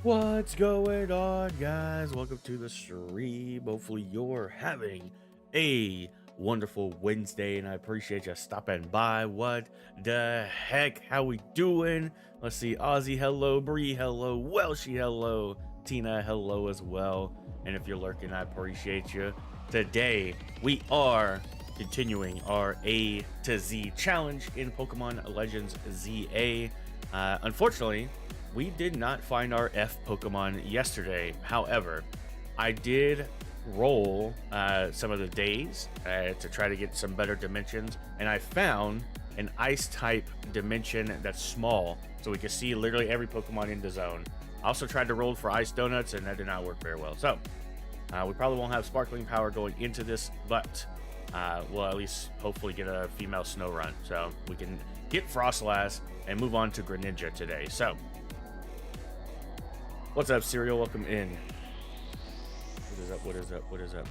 What's going on, guys? Welcome to the stream. Hopefully you're having a wonderful Wednesday, and I appreciate you stopping by. What the heck? How we doing? Let's see. Ozzy, hello. Bree, hello. Welshie, hello. Tina, hello as well. And if you're lurking, I appreciate you. Today, we are continuing our A to Z challenge in Pokemon Legends ZA. Unfortunately, we did not find our F Pokemon yesterday. However, I did roll some of the days to try to get some better dimensions, and I found an ice type dimension that's small, so we can see literally every Pokemon in the zone. I also tried to roll for ice donuts, and that did not work very well. So we probably won't have sparkling power going into this, but we'll at least hopefully get a female snow run, so we can get Frostlass and move on to Greninja today. So what's up, Serial? Welcome in. What is up? What is up? What is up?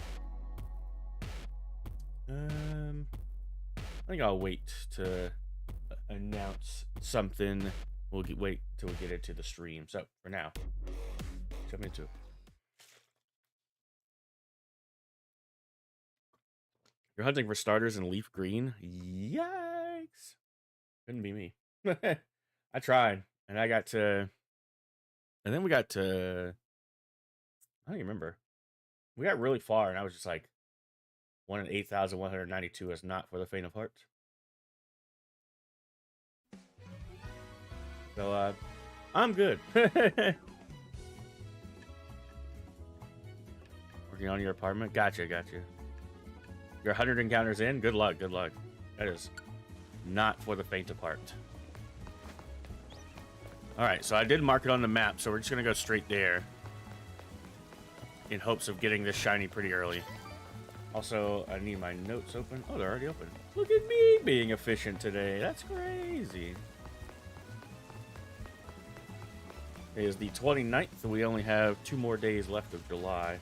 I think I'll wait to announce something. We'll wait till we get into the stream. So for now, jump into it. You're hunting for starters in leaf green? Yikes! Couldn't be me. I tried, and I got to. And then we got to, I don't even remember. We got really far, and I was just like, 1 in 8,192 is not for the faint of heart. So, I'm good. Working on your apartment? Gotcha. Your 100 encounters in? Good luck. That is not for the faint of heart. Alright, so I did mark it on the map, so we're just going to go straight there in hopes of getting this shiny pretty early. Also, I need my notes open. Oh, they're already open. Look at me being efficient today. That's crazy. It is the 29th, so we only have 2 more days left of July.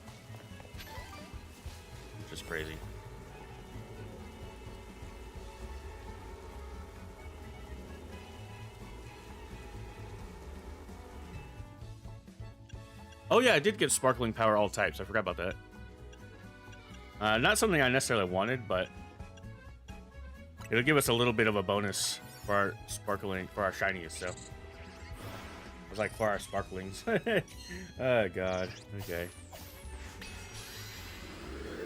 Which is crazy. Oh yeah, I did get sparkling power all types. I forgot about that. Not something I necessarily wanted, but it'll give us a little bit of a bonus for our shinies. So it was like for our sparklings. Oh god. Okay.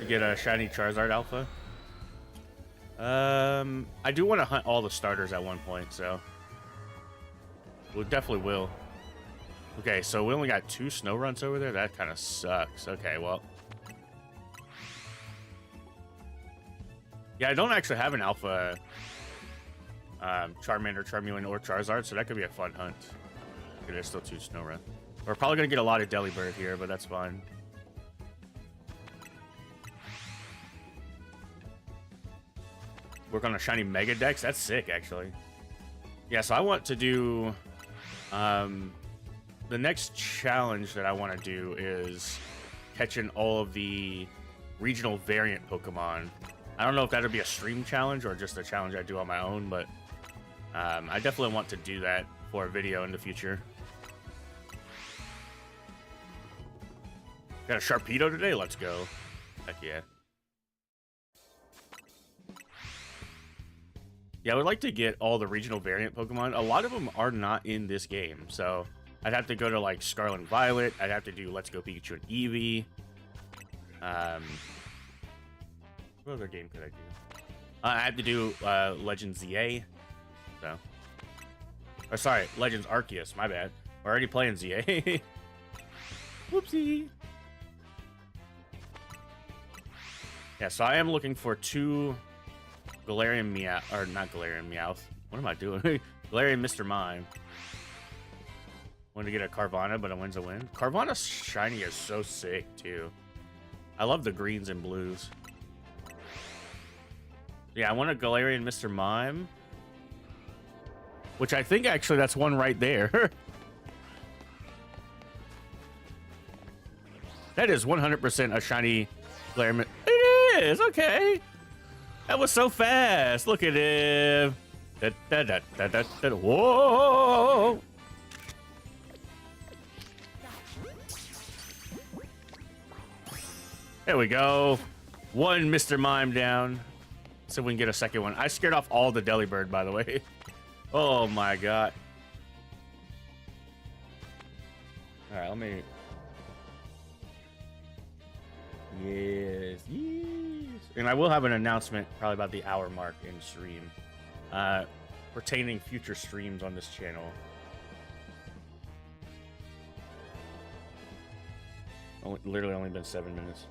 You get a shiny Charizard Alpha. I do want to hunt all the starters at one point, so we definitely will. Okay, so we only got 2 snow runs over there? That kind of sucks. Okay, well. Yeah, I don't actually have an alpha Charmander, Charmeleon, or Charizard, so that could be a fun hunt. Okay, there's still 2 snow runs. We're probably going to get a lot of Delibird here, but that's fine. Work on a shiny Mega Dex? That's sick, actually. Yeah, so I want to do... the next challenge that I want to do is catching all of the regional variant Pokemon. I don't know if that'll be a stream challenge or just a challenge I do on my own, but I definitely want to do that for a video in the future. Got a Sharpedo today? Let's go. Heck yeah. Yeah, I would like to get all the regional variant Pokemon. A lot of them are not in this game, so I'd have to go to, like, Scarlet and Violet. I'd have to do Let's Go Pikachu and Eevee. What other game could I do? I have to do Legends ZA. So. Or, sorry, Legends Arceus. My bad. We're already playing ZA. Whoopsie. Yeah, so I am looking for 2 Galarian Meowth. Or, not Galarian Meowth. What am I doing? Galarian Mr. Mime. Wanted to get a Carvana, but a win's a win. Carvana's shiny is so sick, too. I love the greens and blues. Yeah, I want a Galarian Mr. Mime. Which I think, actually, that's one right there. That is 100% a shiny Galarian. It is, okay. That was so fast. Look at him. Whoa. There we go. One Mr. Mime down. So we can get a second one. I scared off all the Delibird, by the way. Oh my god. Alright, let me... Yes, yes. And I will have an announcement probably about the hour mark in stream. Pertaining future streams on this channel. Literally only been 7 minutes.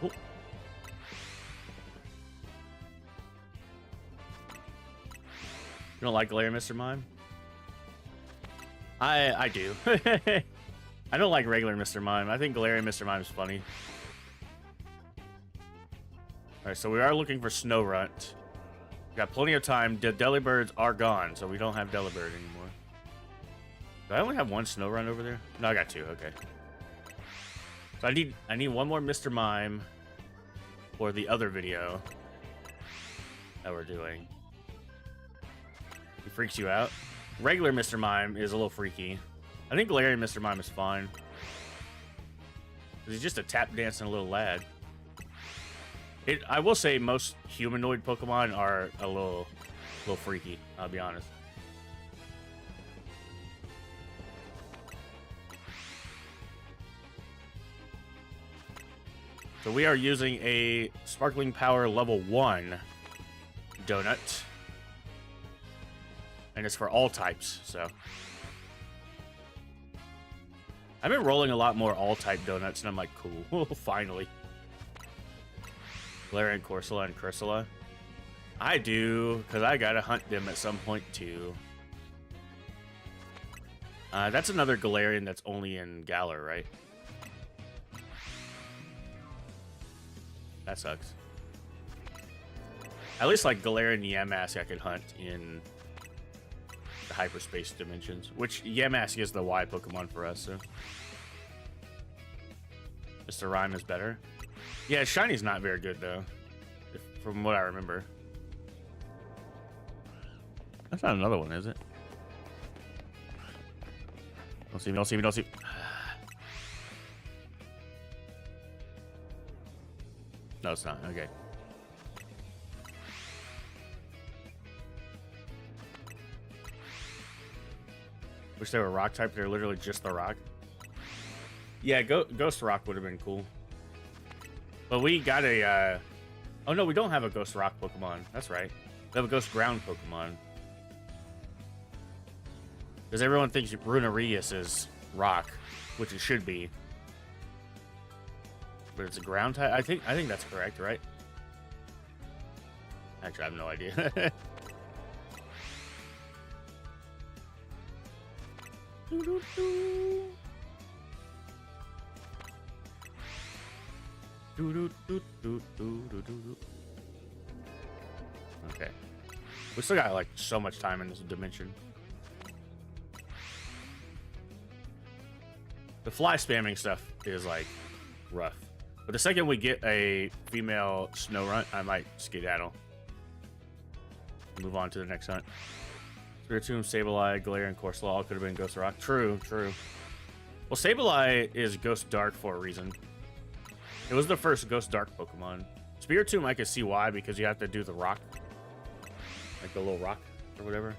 Oh. You don't like Glare, Mr. Mime? I do. I don't like regular Mr. Mime. I think Galarian Mr. Mime is funny. Alright, so we are looking for Snorunt. Got plenty of time. The Delibirds are gone, so we don't have Delibird anymore. Do I only have one Snorunt over there? No, I got two. Okay. So I need one more Mr. Mime for the other video that we're doing. He freaks you out. Regular Mr. Mime is a little freaky. I think Galarian Mr. Mime is fine. He's just a tap dancing little lad. I will say most humanoid Pokemon are a little freaky, I'll be honest. So we are using a Sparkling Power level 1 donut. And it's for all types, so. I've been rolling a lot more all-type donuts, and I'm like, cool, finally. Galarian, Corsola, and Crysala. I do, because I gotta hunt them at some point, too. That's another Galarian that's only in Galar, right? That sucks. At least, like, Galarian Yamask I could hunt in the hyperspace dimensions, which Yamask is the Y Pokemon for us, so. Mr. Rhyme is better. Yeah, Shiny's not very good, though, from what I remember. That's not another one, is it? Don't see me, don't see me, don't see me. No, it's not. Okay. Wish they were rock type. They're literally just the rock. Yeah, Ghost Rock would have been cool. But we got a... Oh, no, we don't have a Ghost Rock Pokemon. That's right. We have a Ghost Ground Pokemon. Because everyone thinks Runarius is rock, which it should be. But it's a ground type. I think that's correct, right? Actually, I have no idea. Okay. We still got like so much time in this dimension. The fly spamming stuff is like rough. But the second we get a female Snorunt, I might skedaddle. Move on to the next hunt. Spiritomb, Sableye, Galarian, Corsola all could have been Ghost Rock. True, true. Well, Sableye is Ghost Dark for a reason. It was the first Ghost Dark Pokemon. Spiritomb, I could see why, because you have to do the rock. Like the little rock or whatever.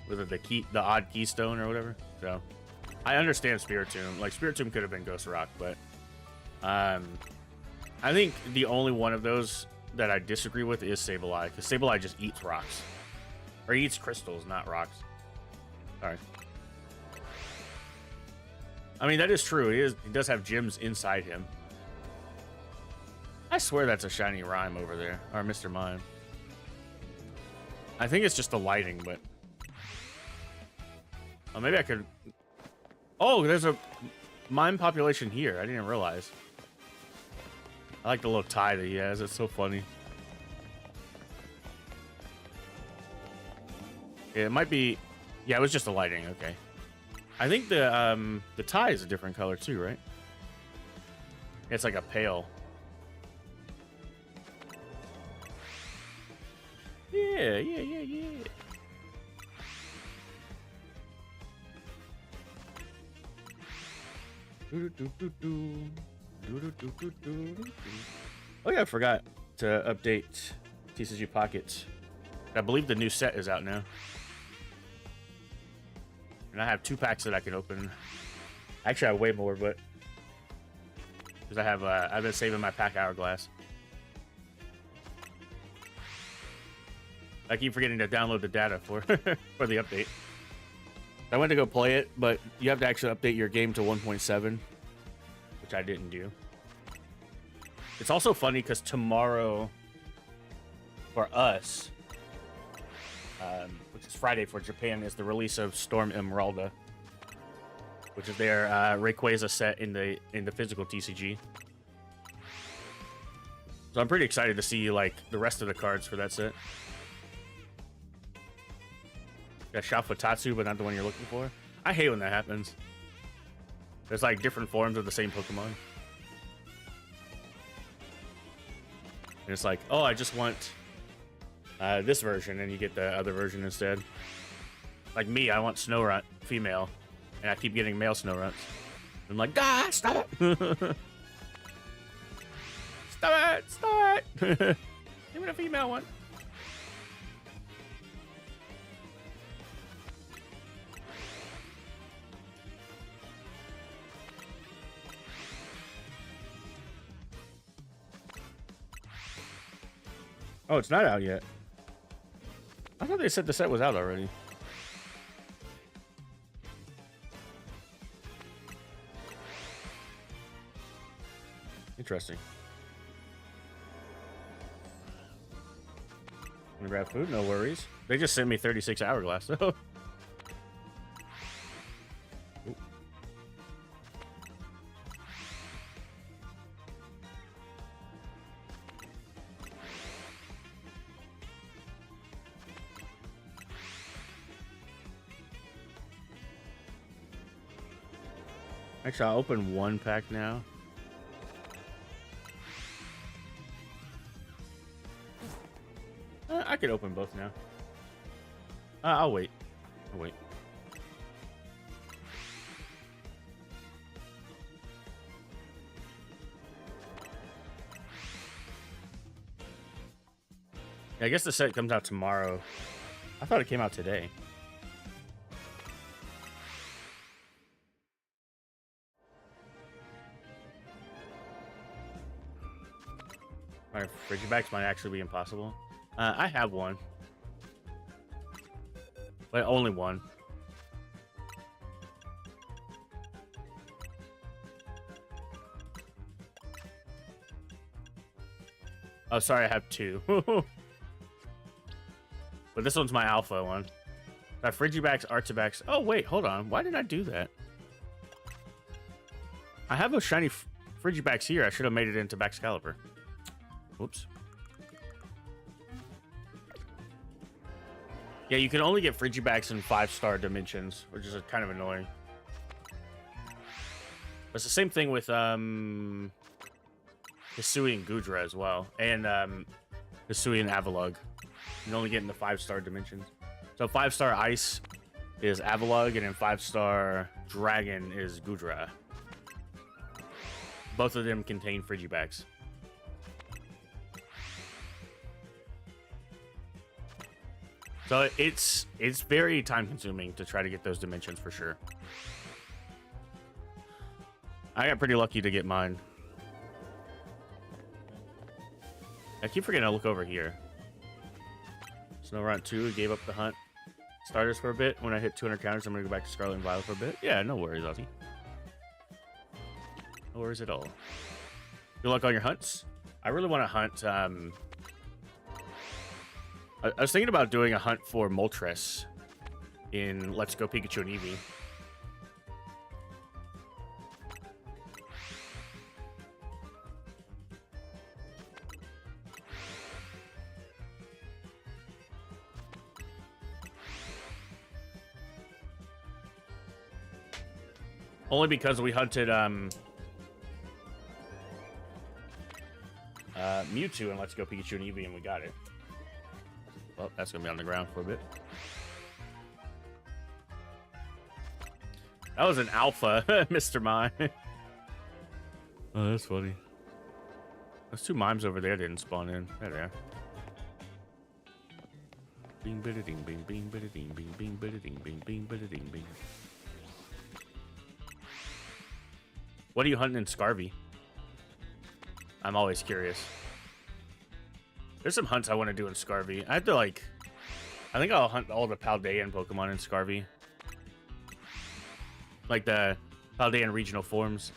With the odd keystone or whatever. So, I understand Spiritomb. Like, Spiritomb could have been Ghost Rock, but... I think the only one of those that I disagree with is Sableye, because Sableye just eats rocks. Or he eats crystals, not rocks. Sorry. I mean, that is true. He does have gems inside him. I swear that's a shiny Rhyme over there. Or Mr. Mime. I think it's just the lighting, but... Oh, maybe I could... Oh, there's a Mime population here. I didn't realize. I like the little tie that he has. It's so funny. Yeah, it might be... Yeah, it was just the lighting. Okay. I think the tie is a different color too, right? It's like a pale. Yeah, yeah, yeah, yeah. Oh yeah, I forgot to update TCG Pockets. I believe the new set is out now. And I have 2 packs that I can open. Actually, I have way more, but because I have, I've been saving my pack hourglass. I keep forgetting to download the data for for the update. I went to go play it, but you have to actually update your game to 1.7, which I didn't do. It's also funny because tomorrow, for us, which is Friday for Japan, is the release of Storm Emeralda, which is their Rayquaza set in the physical TCG. So I'm pretty excited to see like the rest of the cards for that set. Got Shafutatsu, but not the one you're looking for. I hate when that happens. There's like different forms of the same Pokemon. And it's like, oh, I just want this version, and you get the other version instead. Like me, I want Snorunt female, and I keep getting male Snowrunts. I'm like, ah, stop it! Stop it! Stop it! Give me the female one. Oh, it's not out yet. I thought they said the set was out already. Interesting. Wanna grab food? No worries. They just sent me 36 hourglass, so. Actually, I'll open 1 pack now. I could open both now. I'll wait. I'll wait. Yeah, I guess the set comes out tomorrow. I thought it came out today. My Frigibacks might actually be impossible. I have one. But only one. Oh, sorry, I have 2. But this one's my alpha one. I have Frigibacks, Artibacks. Oh, wait, hold on. Why did I do that? I have a shiny Frigibacks here. I should have made it into Baxcalibur. Whoops. Yeah, you can only get Frigibacks in 5-star dimensions, which is kind of annoying. But it's the same thing with Hisui and Gudra as well, and Hisui and Avalugg. You can only get in the 5-star dimensions. So 5-star Ice is Avalugg, and then 5-star Dragon is Gudra. Both of them contain Frigibacks. So it's very time consuming to try to get those dimensions for sure. I got pretty lucky to get mine. I keep forgetting to look over here. Snorunt 2 gave up the hunt. Starters for a bit. When I hit 200 counters, I'm going to go back to Scarlet and Violet for a bit. Yeah, no worries, Ozzy. No worries at all. Good luck on your hunts. I really want to hunt... I was thinking about doing a hunt for Moltres in Let's Go Pikachu and Eevee. Only because we hunted Mewtwo in Let's Go Pikachu and Eevee and we got it. Well, that's gonna be on the ground for a bit. That was an alpha, Mr. Mime. Oh, that's funny. Those two mimes over there didn't spawn in. There they are. Bing bida ding bing bing bida ding bing bing bida ding bing bing bida ding bing. What are you hunting in Scarvy? I'm always curious. There's some hunts I want to do in Scarvy. I have to I think I'll hunt all the Paldean Pokemon in Scarvy. Like the Paldean regional forms.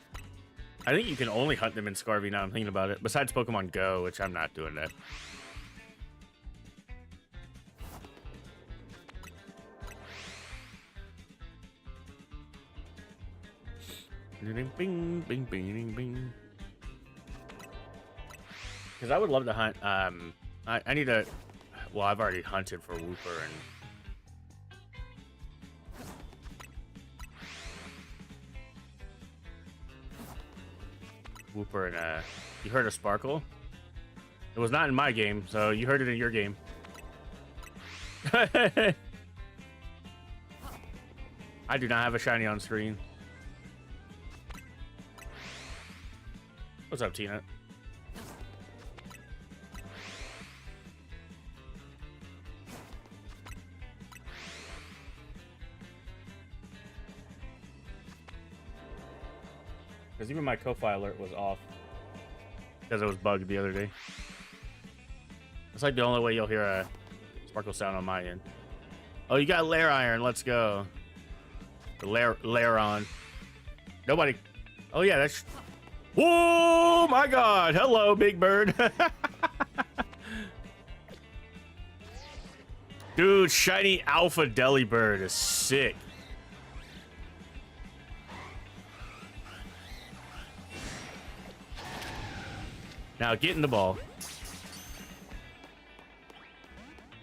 I think you can only hunt them in Scarvy now I'm thinking about it. Besides Pokemon Go, which I'm not doing that. Bing, bing, bing, bing, bing. Because I would love to hunt. I need to. Well, I've already hunted for Wooper and. Wooper and you heard of Sparkle? It was not in my game, so you heard it in your game. I do not have a shiny on screen. What's up, Tina? Because even my Ko-Fi alert was off. Because it was bugged the other day. It's like the only way you'll hear a Sparkle sound on my end. Oh, you got Lair Iron. Let's go. The Lair on. Nobody. Oh, yeah, that's... Oh, my God. Hello, Big Bird. Dude, shiny Alpha Delibird is sick. Now get in the ball.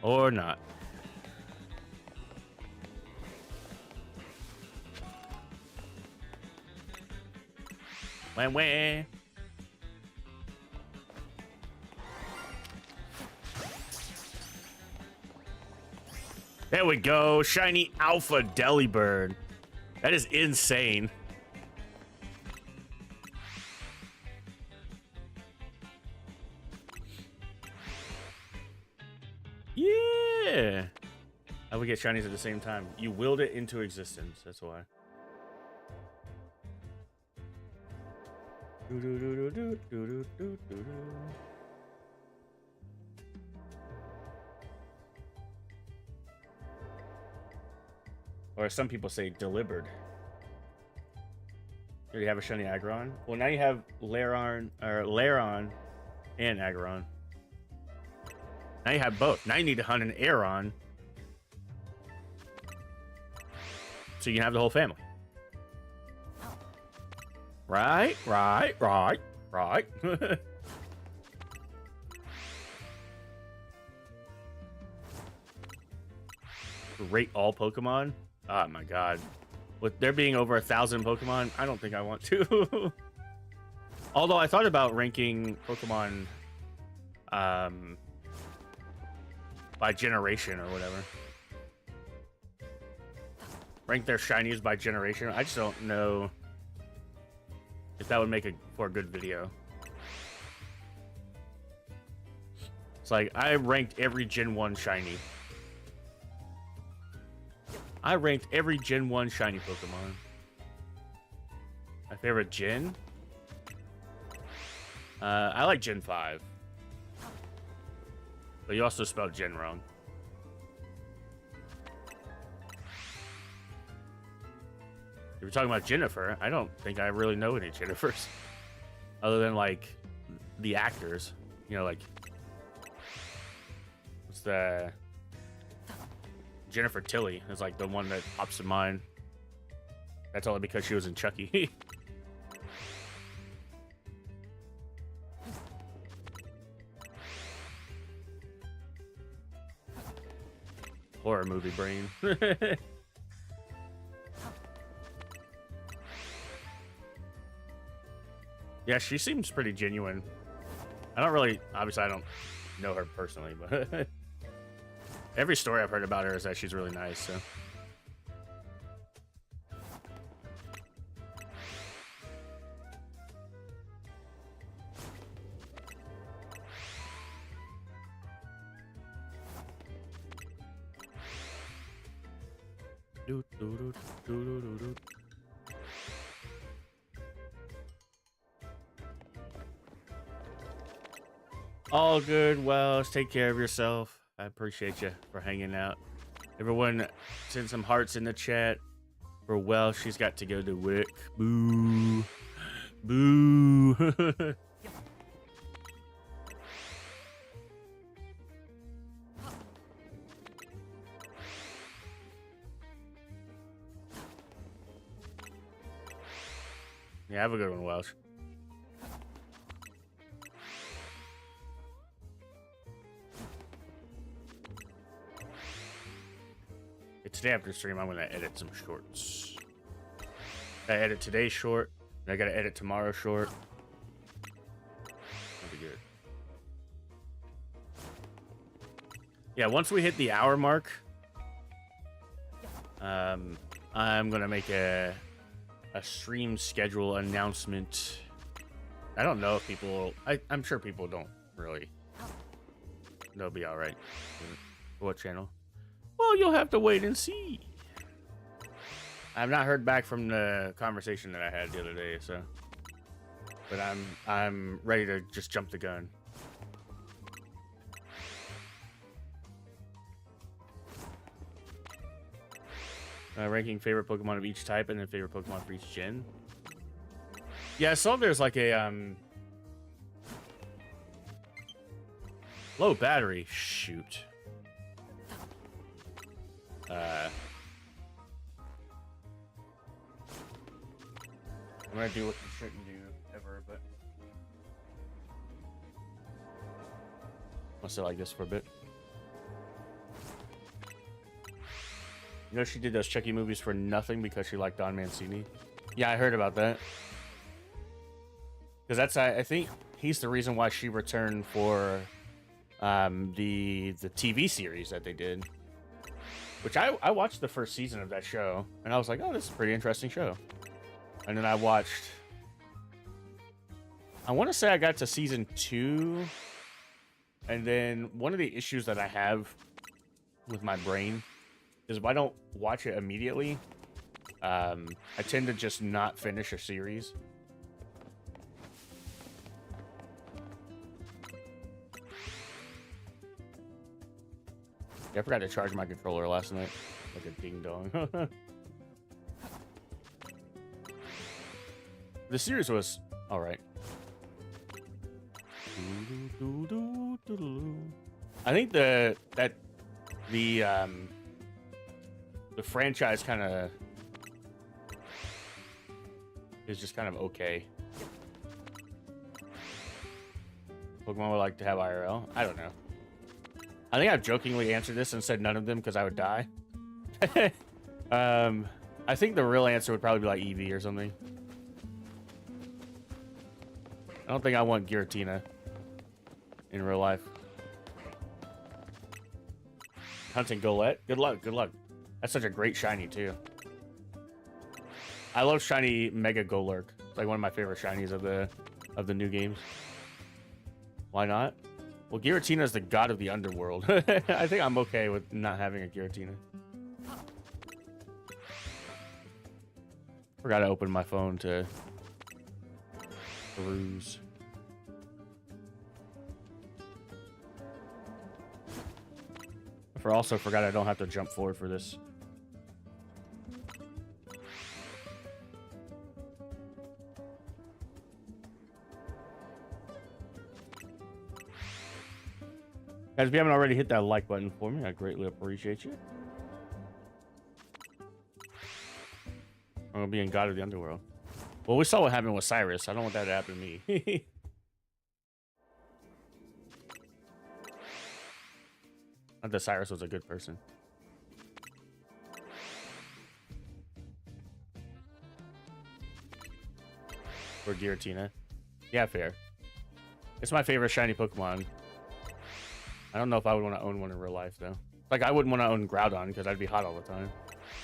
Or not. Wah. There we go. Shiny Alpha Delibird. That is insane. Yeah. I would get shinies at the same time. You willed it into existence. That's why. Or as some people say, delivered. You have a shiny Aggron. Well, now you have Lairon and Aggron. Now you have both. Now you need to hunt an Aeron. So you can have the whole family. Right. Rate all Pokemon? Oh my god. With there being over 1,000 Pokemon, I don't think I want to. Although I thought about ranking Pokemon by generation or whatever. Rank their shinies by generation. I just don't know if that would make for a good video. It's like I ranked every Gen 1 shiny. I ranked every Gen 1 shiny Pokemon. My favorite Gen? I like Gen 5. But you also spelled Gen wrong. If you're talking about Jennifer, I don't think I really know any Jennifers. Other than, like, the actors. You know, like... What's the... Jennifer Tilly is, like, the one that pops in mind. That's only because she was in Chucky. Horror movie brain. Yeah, she seems pretty genuine. I don't really... Obviously, I don't know her personally, but... Every story I've heard about her is that she's really nice, so. All good, Wells. Take care of yourself. I appreciate you for hanging out. Everyone, send some hearts in the chat for Wells. She's got to go to work. Boo. Boo. Yeah, have a good one, Welsh. Today after stream, I'm gonna edit some shorts. I edit today's short, and I gotta edit tomorrow's short. That'll be good. Yeah, once we hit the hour mark, I'm gonna make a stream schedule announcement. I don't know if people. I'm sure people don't really. They'll be all right. What channel? Well, you'll have to wait and see. I've not heard back from the conversation that I had the other day, so. But I'm ready to just jump the gun. Ranking favorite Pokemon of each type and then favorite Pokemon for each gen. Yeah, I saw there's like a low battery. Shoot. I'm gonna do what you shouldn't do ever, but I'll sit like this for a bit. You know, she did those Chucky movies for nothing because she liked Don Mancini. Yeah, I heard about that. Because that's, I think he's the reason why she returned for the TV series that they did. Which I watched the first season of that show, and I was like, oh, this is a pretty interesting show. And then I watched... I want to say I got to season 2, and then one of the issues that I have with my brain is if I don't watch it immediately, I tend to just not finish a series. Yeah, I forgot to charge my controller last night. Like a ding dong. The series was alright. I think the franchise kind of is just kind of okay. Pokemon would like to have IRL. I don't know. I think I've jokingly answered this and said none of them because I would die. I think the real answer would probably be like Eevee or something. I don't think I want Giratina in real life. Hunting Golett. Good luck. Good luck. That's such a great shiny too. I love shiny Mega Golurk. It's like one of my favorite shinies of the new games. Why not? Well, Giratina is the god of the underworld. I think I'm okay with not having a Giratina. Forgot to open my phone to peruse. I also forgot I don't have to jump forward for this. Guys, if you haven't already hit that like button for me, I greatly appreciate you. I'm gonna be in God of the Underworld. Well, we saw what happened with Cyrus. I don't want that to happen to me. Not that Cyrus was a good person. Or Giratina. Yeah, fair. It's my favorite shiny Pokemon. I don't know if I would want to own one in real life, though. Like, I wouldn't want to own Groudon because I'd be hot all the time.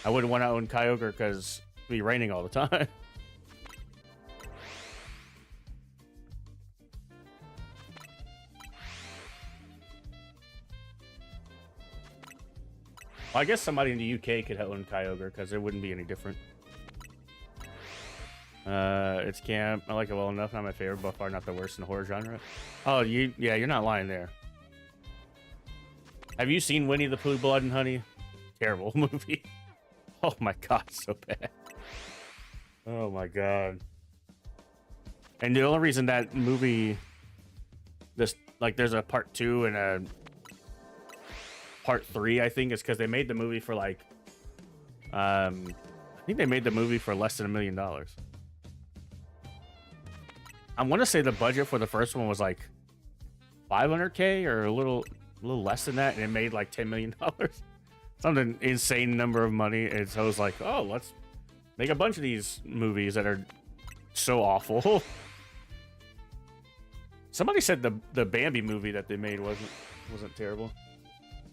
I wouldn't want to own Kyogre because it'd be raining all the time. Well, I guess somebody in the UK could own Kyogre because it wouldn't be any different. It's camp. I like it well enough. Not my favorite, but far not the worst in the horror genre. Oh, yeah, you're not lying there. Have you seen Winnie the Pooh, Blood and Honey? Terrible movie. Oh my god, so bad. Oh my god. And the only reason that movie, there's a part 2 and a part 3, I think, is because they made the movie for like, I think they made the movie for less than $1 million. I want to say the budget for the first one was like 500K or a little less than that, and it made like $10 million. Something insane number of money. And so I was like, oh, let's make a bunch of these movies that are so awful. Somebody said the Bambi movie that they made wasn't terrible.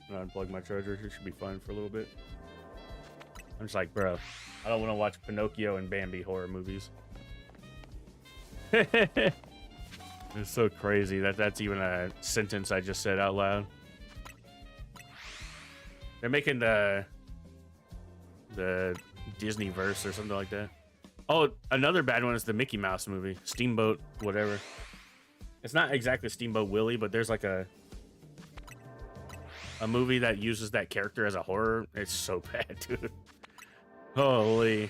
I'm gonna unplug my charger. It should be fine for a little bit. I'm just like, bro, I don't want to watch Pinocchio and Bambi horror movies. It's so crazy that that's even a sentence I just said out loud. They're making the Disney verse or something like that. Oh, another bad one is the Mickey Mouse movie, Steamboat, whatever. It's not exactly Steamboat Willie, but there's like a movie that uses that character as a horror. It's so bad, dude. Holy.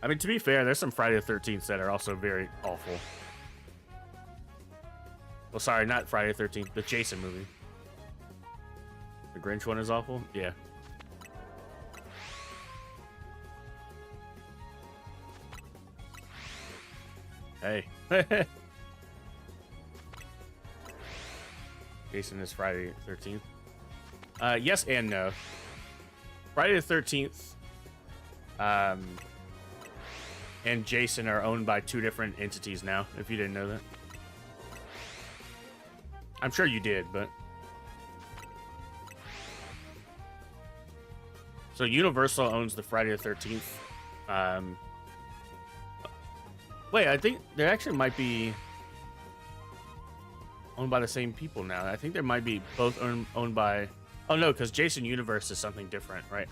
I mean, to be fair, there's some Friday the 13th that are also very awful. Well, sorry, not Friday the 13th, the Jason movie. The Grinch one is awful? Yeah. Hey. Jason is Friday the 13th. Yes and no. Friday the 13th and Jason are owned by 2 different entities now, if you didn't know that. I'm sure you did, but... So Universal owns the Friday the 13th. Wait, I think there actually might be owned by the same people now. I think there might be both owned by... Oh, no, because Jason Universe is something different, right?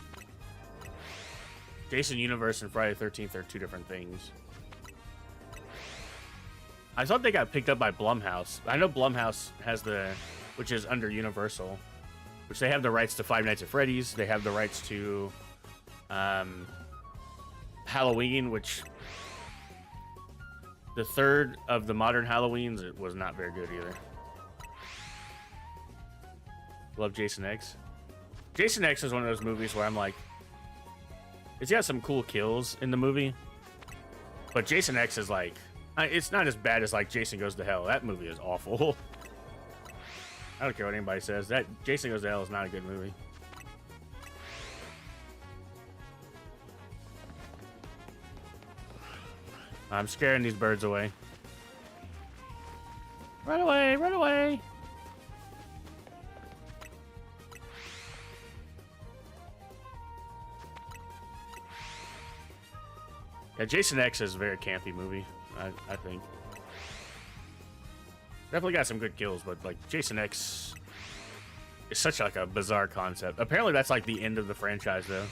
Jason Universe and Friday the 13th are 2 different things. I thought they got picked up by Blumhouse. I know Blumhouse has which is under Universal, which they have the rights to Five Nights at Freddy's. They have the rights to Halloween, which the 3rd of the modern Halloweens, it was not very good either. Love Jason X. Jason X is one of those movies where I'm like, it's got some cool kills in the movie, but Jason X is like, it's not as bad as like Jason Goes to Hell. That movie is awful. I don't care what anybody says. That Jason Goes to Hell is not a good movie. I'm scaring these birds away. Run away, run away. Yeah, Jason X is a very campy movie, I think. Definitely got some good kills, but like Jason X is such like a bizarre concept. Apparently that's like the end of the franchise though.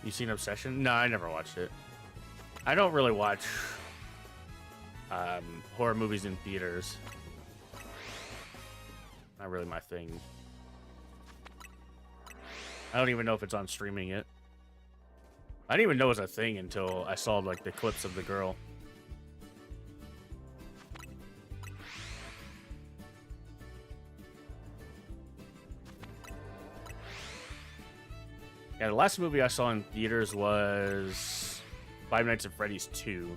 You seen Obsession? No, I never watched it. I don't really watch horror movies in theaters. Not really my thing. I don't even know if it's on streaming yet. I didn't even know it was a thing until I saw like the clips of the girl. Yeah, the last movie I saw in theaters was Five Nights at Freddy's 2.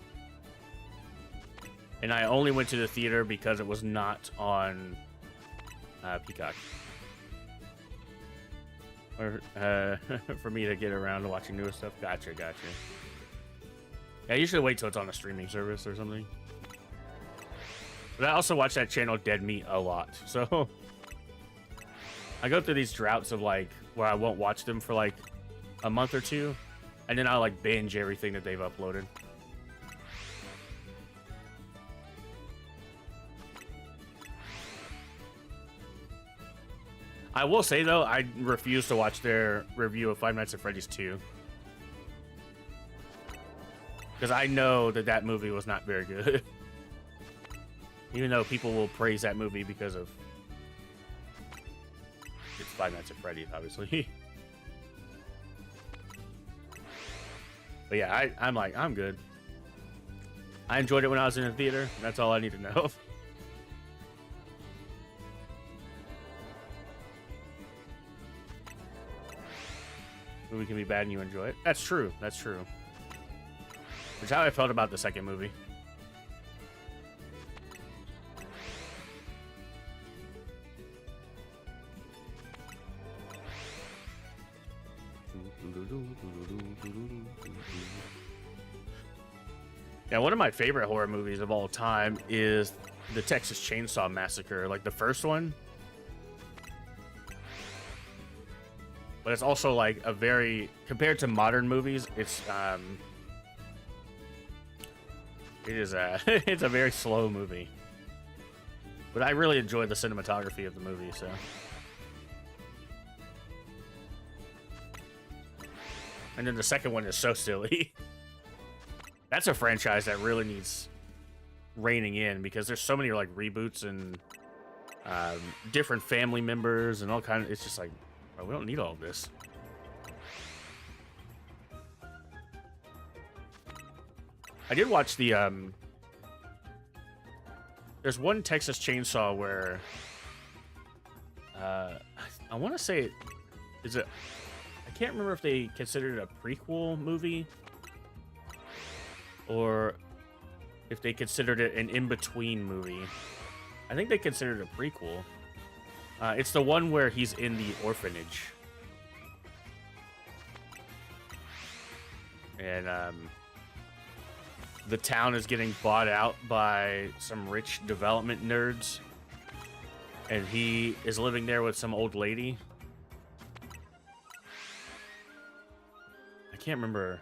And I only went to the theater because it was not on Peacock. Or for me to get around to watching newer stuff. Gotcha. Yeah, I usually wait till it's on a streaming service or something. But I also watch that channel Dead Meat a lot. So I go through these droughts of like where I won't watch them for like a month or two, and then I'll like binge everything that they've uploaded. I will say though, I refuse to watch their review of Five Nights at Freddy's 2. Because I know that that movie was not very good. Even though people will praise that movie because of it's Five Nights at Freddy's, obviously. But yeah, I'm like, I'm good. I enjoyed it when I was in the theater. That's all I need to know. Movie can be bad and you enjoy it. That's true. That's true. Which is how I felt about the second movie. Yeah, one of my favorite horror movies of all time is the Texas Chainsaw Massacre, like the first one. But it's also like a very, compared to modern movies, it's it's a very slow movie. But I really enjoyed the cinematography of the movie, so. And then the second one is so silly. That's a franchise that really needs reining in because there's so many like reboots and different family members and all kind of. It's just like, oh, we don't need all of this. I did watch the there's one Texas Chainsaw where I want to say is it. I can't remember if they considered it a prequel movie or if they considered it an in-between movie. I think they considered it a prequel. It's the one where he's in the orphanage. And the town is getting bought out by some rich development nerds. And he is living there with some old lady. I can't remember.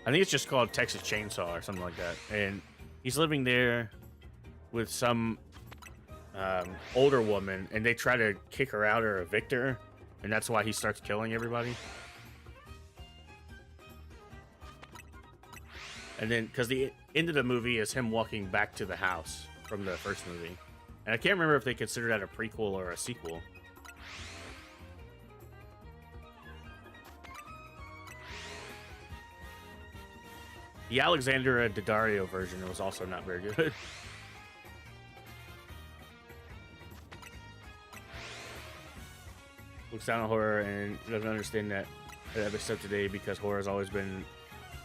I think it's just called Texas Chainsaw or something like that. And he's living there with some older woman, and they try to kick her out or evict her, and that's why he starts killing everybody. And then, because the end of the movie is him walking back to the house from the first movie. And I can't remember if they consider that a prequel or a sequel. The Alexandra Daddario version was also not very good. Looks down on horror and doesn't understand that episode today because horror has always been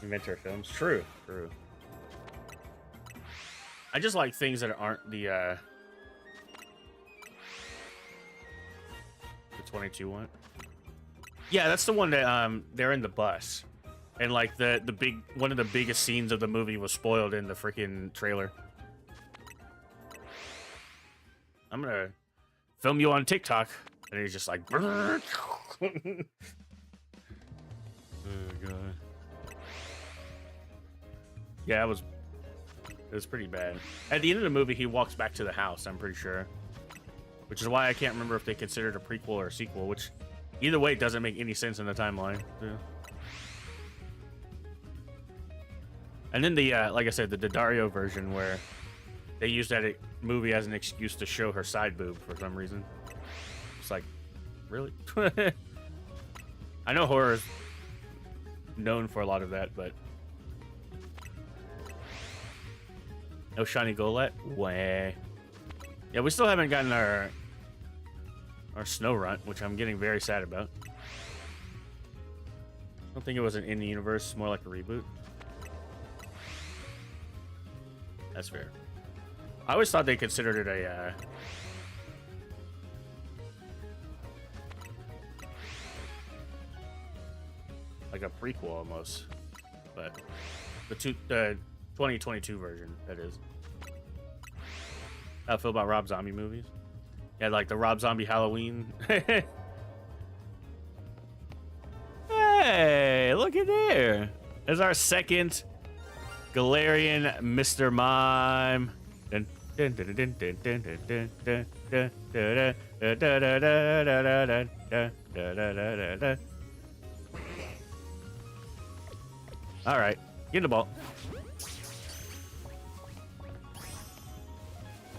inventor films. True, true. I just like things that aren't the 22 one. Yeah, that's the one that they're in the bus. And like the big one of the biggest scenes of the movie was spoiled in the freaking trailer. I'm gonna film you on TikTok, and he's just like, oh god. Yeah, it was pretty bad. At the end of the movie, he walks back to the house. I'm pretty sure, which is why I can't remember if they considered a prequel or a sequel. Which, either way, it doesn't make any sense in the timeline. Yeah. And then the, like I said, the Daddario version where they used that movie as an excuse to show her side boob for some reason. It's like, really? I know horror is known for a lot of that, but... No shiny Golett? Way. Yeah, we still haven't gotten our snow runt, which I'm getting very sad about. I don't think it was an in-the-universe, more like a reboot. That's fair. I always thought they considered it a like a prequel almost, but the 2022 version, that is. How I feel about Rob Zombie movies. Yeah, like the Rob Zombie Halloween. Hey, look at there. There's our second Galarian Mr. Mime. Dun, dun, dun, dun, dun, dun, dun, dun, dun, dun, dun, dun, dun, dun, dun, dun, dun, dun. All right, get the ball.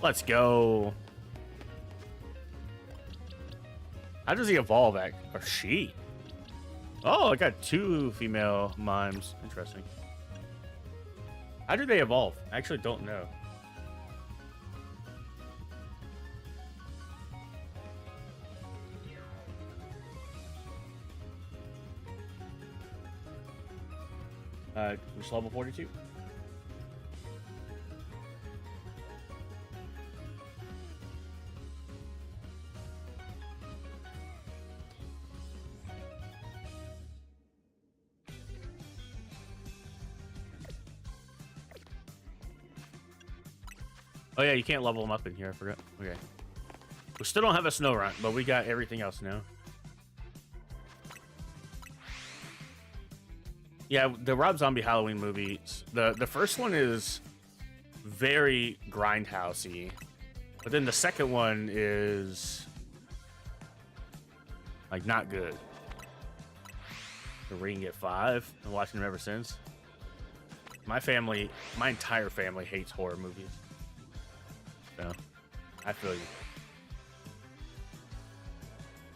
Let's go. How does he evolve? Or she? Oh, I got 2 female mimes. Interesting. How do they evolve? I actually don't know. Which level 42? Oh yeah, you can't level them up in here. I forgot. Okay. We still don't have a snow run, but we got everything else now. Yeah, the Rob Zombie Halloween movies. The first one is very grindhousey, but then the second one is like not good. The Ring at 5. I've been watching them ever since. My entire family hates horror movies. So, I feel you.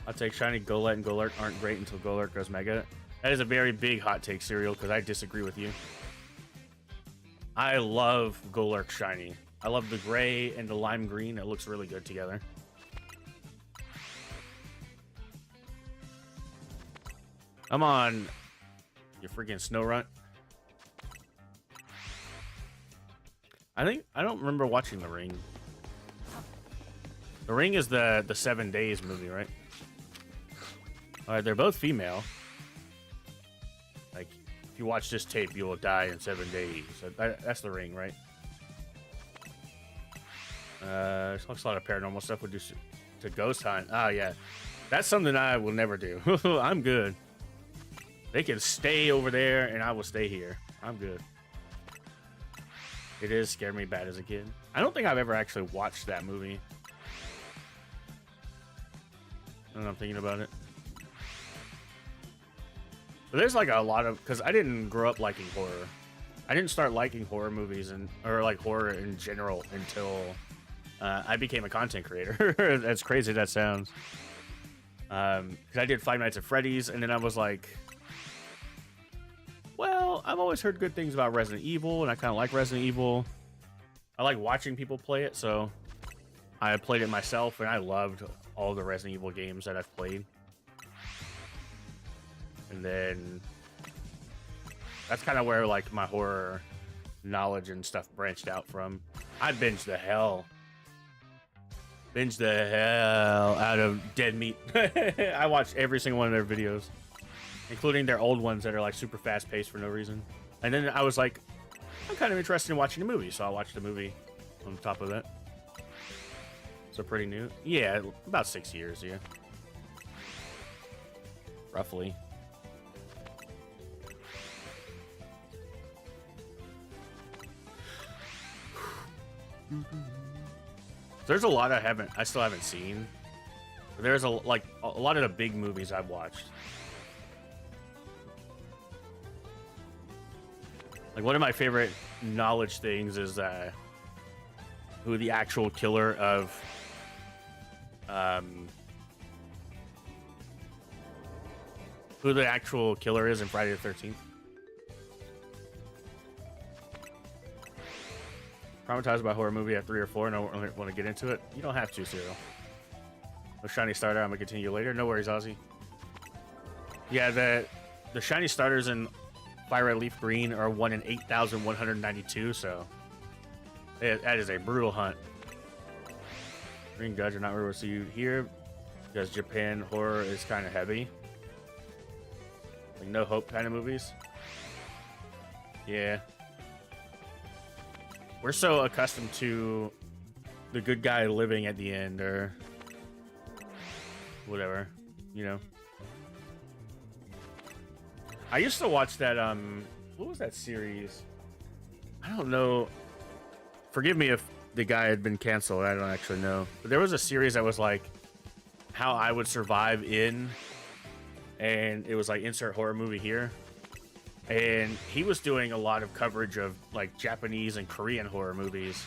I'll take shiny Golett and Golurt aren't great until Golurt goes Mega. That is a very big hot take, Serial, because I disagree with you. I love Golurt shiny. I love the gray and the lime green. It looks really good together. I'm on your freaking Snorunt. I don't remember watching The Ring. The Ring is the 7 Days movie, right? All right, they're both female. Like, if you watch this tape, you will die in 7 days. So that's The Ring, right? There's a lot of paranormal stuff we do to ghost hunt. Ah, yeah. That's something I will never do. I'm good. They can stay over there, and I will stay here. I'm good. It is scared me bad as a kid. I don't think I've ever actually watched that movie. I don't know, I'm thinking about it. But there's like a lot of, because I didn't grow up liking horror. I didn't start liking horror movies or like horror in general until I became a content creator. As crazy as that sounds. Because I did Five Nights at Freddy's, and then I was like, well, I've always heard good things about Resident Evil, and I kind of like Resident Evil. I like watching people play it, so I played it myself, and I loved all the Resident Evil games that I've played. And then that's kind of where like my horror knowledge and stuff branched out from. I binged the hell out of Dead Meat. I watched every single one of their videos, including their old ones that are like super fast paced for no reason. And then I was like, I'm kind of interested in watching a movie, so I watched the movie on top of that. So pretty new. Yeah, about 6 years, yeah. Roughly. There's a lot I still haven't seen. There's a lot of the big movies I've watched. Like one of my favorite knowledge things is who the actual killer of who the actual killer is in Friday the 13th. Traumatized by horror movie at 3 or 4. No, I don't want to get into it. You don't have to, Cyril. No shiny starter. I'm gonna continue later. No worries, Ozzy. Yeah, the shiny starters in Fire Red Leaf Green are 1 in 8,192. So that is a brutal hunt. Green Judge are not where we'll see you here because Japan horror is kind of heavy. Like No Hope kind of movies. Yeah. We're so accustomed to the good guy living at the end, or whatever, you know. I used to watch that, what was that series? I don't know. Forgive me if the guy had been canceled. I don't actually know. But there was a series that was like how I would survive in, and it was like insert horror movie here. And he was doing a lot of coverage of like Japanese and Korean horror movies.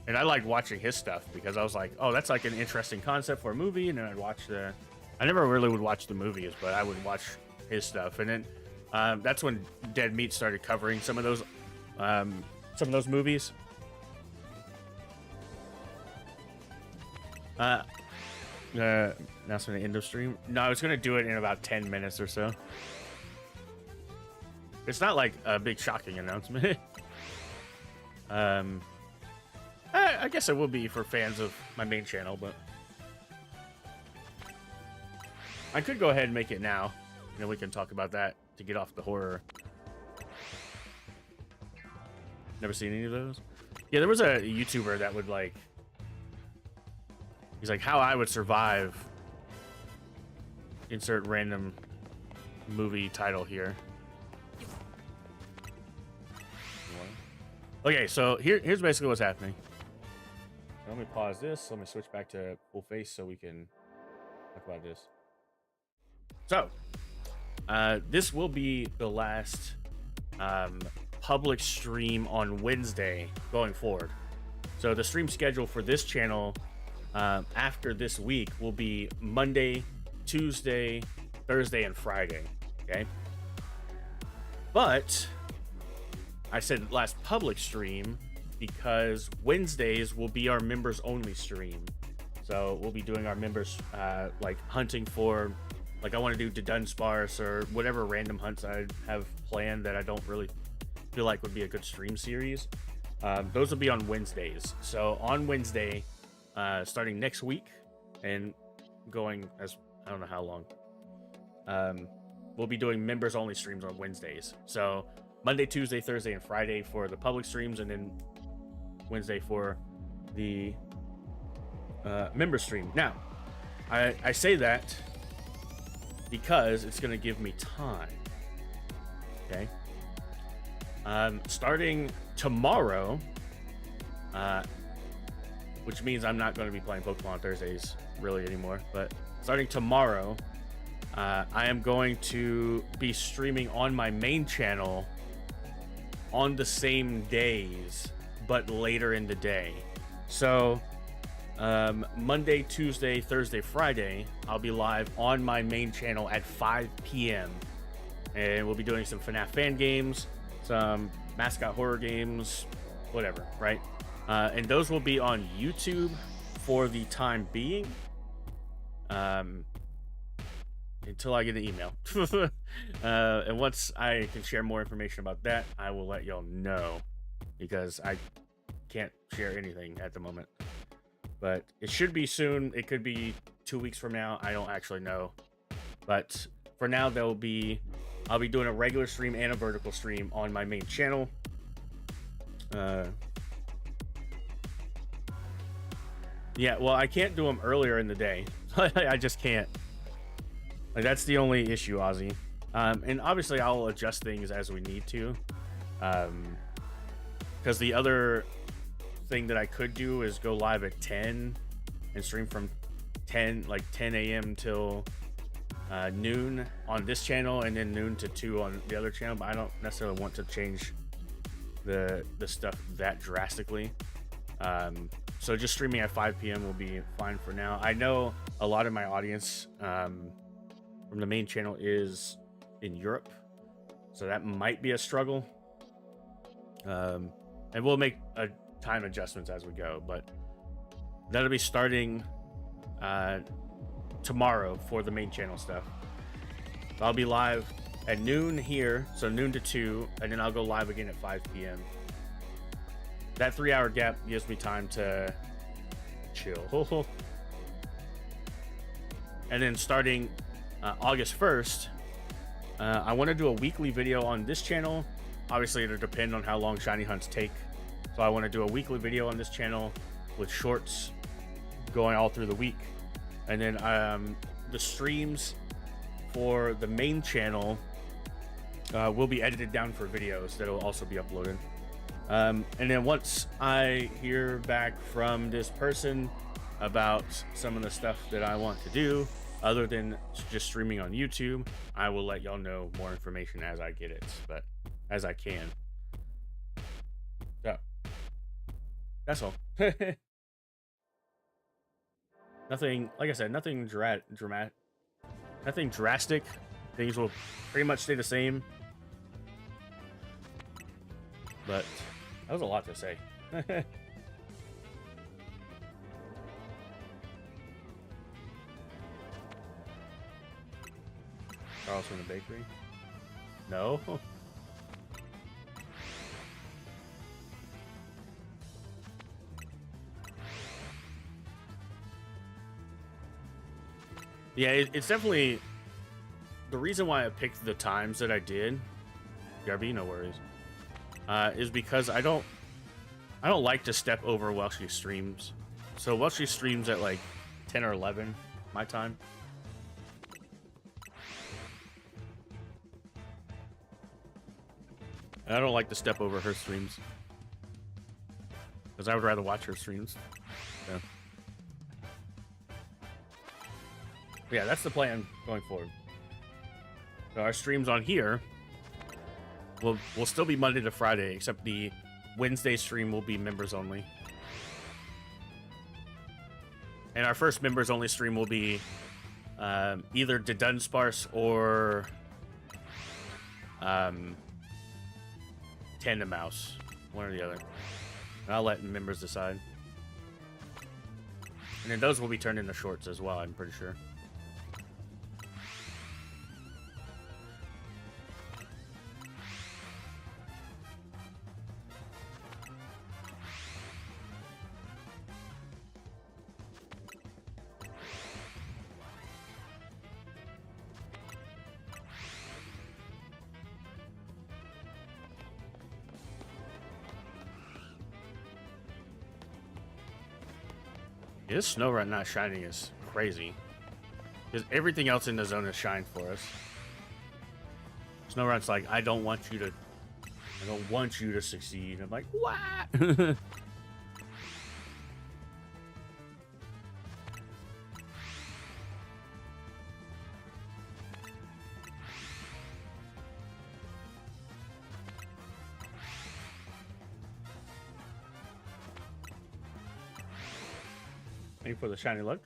And I liked watching his stuff because I was like, oh, that's like an interesting concept for a movie. And then I'd watch I never really would watch the movies, but I would watch his stuff. And then that's when Dead Meat started covering some of those movies. Announcement of end of stream. No, I was gonna do it in about 10 minutes or so. It's not like a big shocking announcement. I guess it will be for fans of my main channel, but I could go ahead and make it now, and then we can talk about that to get off the horror. Never seen any of those? Yeah, there was a YouTuber that would like, he's like, how I would survive. Insert random movie title here. Okay, so here's basically what's happening. Let me pause this. Let me switch back to full face so we can talk about this. So, this will be the last public stream on Wednesday going forward. So the stream schedule for this channel after this week will be Monday, Tuesday, Thursday, and Friday. Okay. But I said last public stream because Wednesdays will be our members only stream. So we'll be doing our members like hunting for, like I want to do Dunsparce or whatever random hunts I have planned that I don't really feel like would be a good stream series. Those will be on Wednesdays. So on Wednesday, starting next week and going as I don't know how long, we'll be doing members only streams on Wednesdays. So Monday, Tuesday, Thursday, and Friday for the public streams, and then Wednesday for the member stream. Now, I say that because it's going to give me time. Okay. Starting tomorrow, which means I'm not going to be playing Pokemon on Thursdays really anymore, but starting tomorrow, I am going to be streaming on my main channel on the same days, but later in the day. So Monday, Tuesday, Thursday, Friday, I'll be live on my main channel at 5 p.m. And we'll be doing some FNAF fan games, some mascot horror games, whatever, right? And those will be on YouTube for the time being. Until I get an email. And once I can share more information about that, I will let y'all know, because I can't share anything at the moment. But it should be soon. It could be 2 weeks from now. I don't actually know. But for now, I'll be doing a regular stream and a vertical stream on my main channel. Yeah, well, I can't do them earlier in the day. I just can't. Like, that's the only issue, Ozzy. And obviously, I'll adjust things as we need to. Because the other thing that I could do is go live at 10 and stream from 10 a.m. till noon on this channel, and then noon to 2 on the other channel. But I don't necessarily want to change the stuff that drastically. So just streaming at 5 p.m. will be fine for now. I know a lot of my audience from the main channel is in Europe, so that might be a struggle. And we'll make time adjustments as we go, but that'll be starting tomorrow for the main channel stuff. I'll be live at noon here, so noon to 2, and then I'll go live again at 5 p.m. That 3-hour gap gives me time to chill. And then starting August 1st, I want to do a weekly video on this channel obviously it'll depend on how long shiny hunts take. So I want to do a weekly video on this channel with shorts going all through the week. And then the streams for the main channel will be edited down for videos that will also be uploaded. And then once I hear back from this person about some of the stuff that I want to do, other than just streaming on YouTube, I will let y'all know more information as I get it, but as I can. So that's all. Nothing, like I said, nothing dramatic, nothing drastic. Things will pretty much stay the same. But that was a lot to say. Charles from the bakery? No. Yeah, it's definitely the reason why I picked the times that I did. BRB, no worries. Is because I don't like to step over while she streams. So while she streams at like 10 or 11 my time. And I don't like to step over her streams. Because I would rather watch her streams. Yeah. But yeah, that's the plan going forward. So our streams on here will still be Monday to Friday, except the Wednesday stream will be members only. And our first members only stream will be either the Dunsparce or Tandem Mouse, one or the other. And I'll let members decide. And then those will be turned into shorts as well, I'm pretty sure. Yeah, this snow run not shining is crazy. Because everything else in the zone is shined for us. Snow run's like, I don't want you to succeed. I'm like, what? Thank you for the shiny look.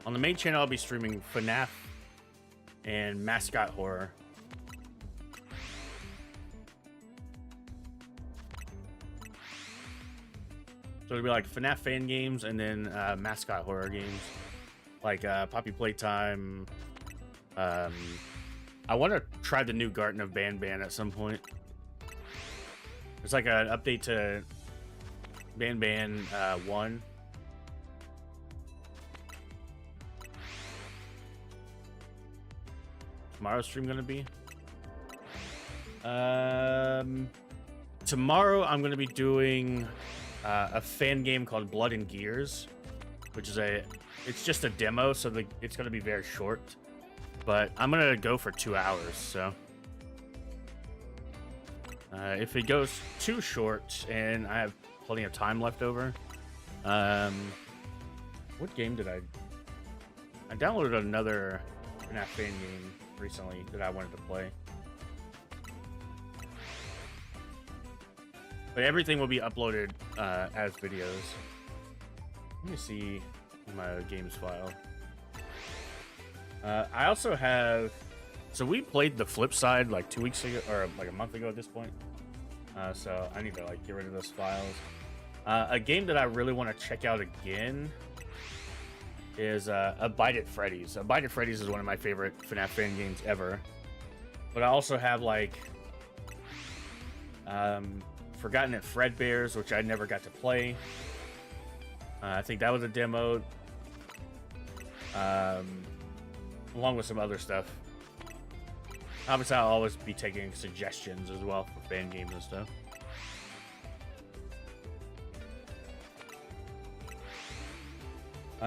On the main channel, I'll be streaming FNAF and Mascot Horror. So it'll be like FNAF fan games and then Mascot Horror games. Like Poppy Playtime. I want to try the new Garden of Banban at some point. It's like an update to Banban 1. Tomorrow's stream gonna be? Tomorrow I'm gonna be doing a fan game called Blood and Gears, which is it's just a demo, so it's gonna be very short. But I'm gonna go for 2 hours, so if it goes too short and I have plenty of time left over, what game did I downloaded another FNAF fan game recently that I wanted to play. But everything will be uploaded as videos. Let me see my games file. I also have So we played the flip side like 2 weeks ago, or like a month ago at this point. So I need to like get rid of those files. A game that I really want to check out again is Abide at Freddy's. Abide at Freddy's is one of my favorite FNAF fan games ever. But I also have like Forgotten at Fredbear's, which I never got to play. I think that was a demo, along with some other stuff. Obviously, I'll always be taking suggestions as well for fan games and stuff.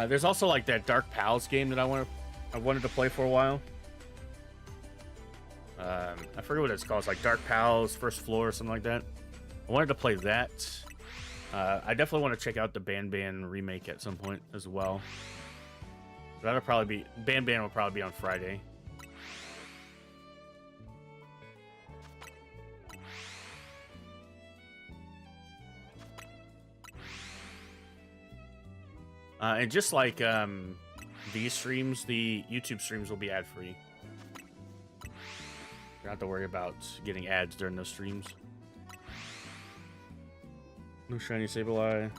There's also like that Dark Pals game that I wanted to play for a while. I forget what it's called. It's like Dark Pals First Floor or something like that. I wanted to play that. I definitely want to check out the Ban remake at some point as well. That'll probably be Ban will probably be on Friday. And just like these streams, the YouTube streams will be ad-free. You don't have to worry about getting ads during those streams. No shiny Sableye.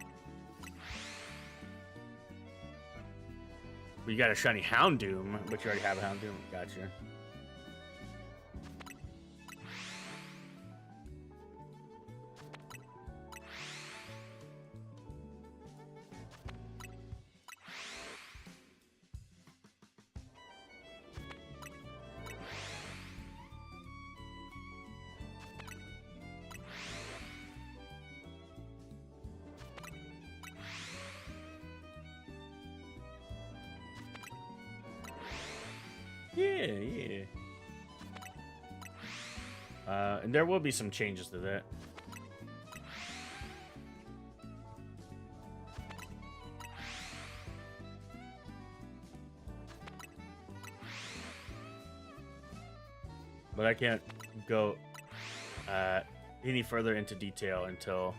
Well, you got a shiny Houndoom, but you already have a Houndoom. Gotcha. Yeah. And there will be some changes to that. But I can't go any further into detail until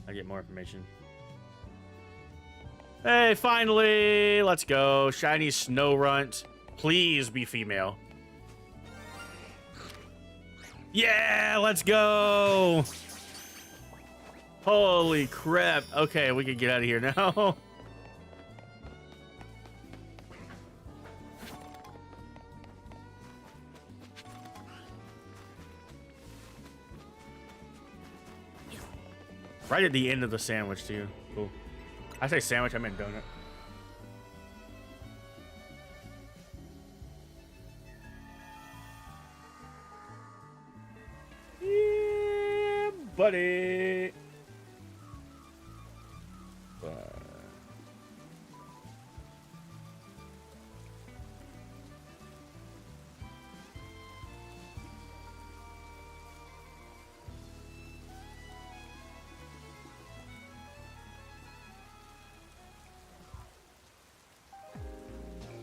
I get more information. Hey, finally! Let's go. Shiny Snowrunt. Please be female. Yeah, let's go! Holy crap. Okay, we can get out of here now. Right at the end of the sandwich, too. Cool. I say sandwich, I meant donut. Yeah, buddy.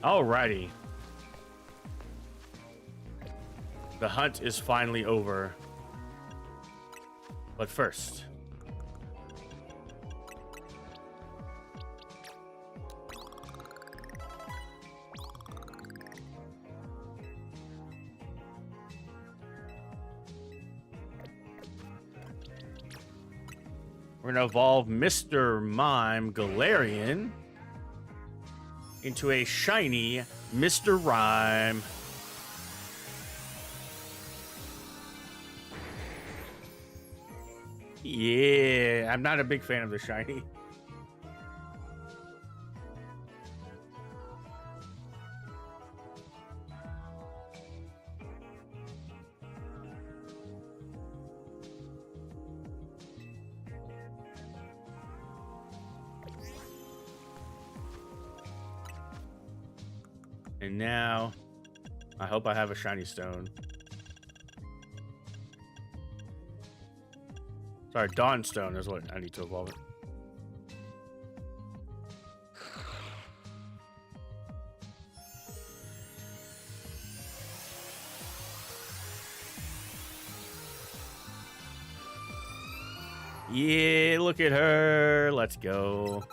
Alrighty. The hunt is finally over. But first, we're gonna evolve Mr. Mime Galarian into a shiny Mr. Rhyme. Yeah, I'm not a big fan of the shiny. And now, I hope I have a shiny stone. Sorry, Dawn Stone is what I need to evolve it. Yeah, look at her. Let's go.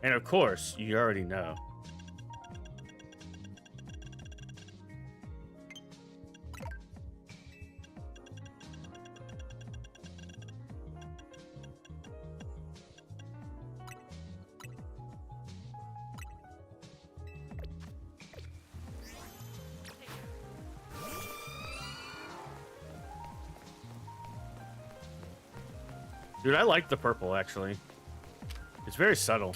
And of course, you already know. Dude, I like the purple, actually. It's very subtle.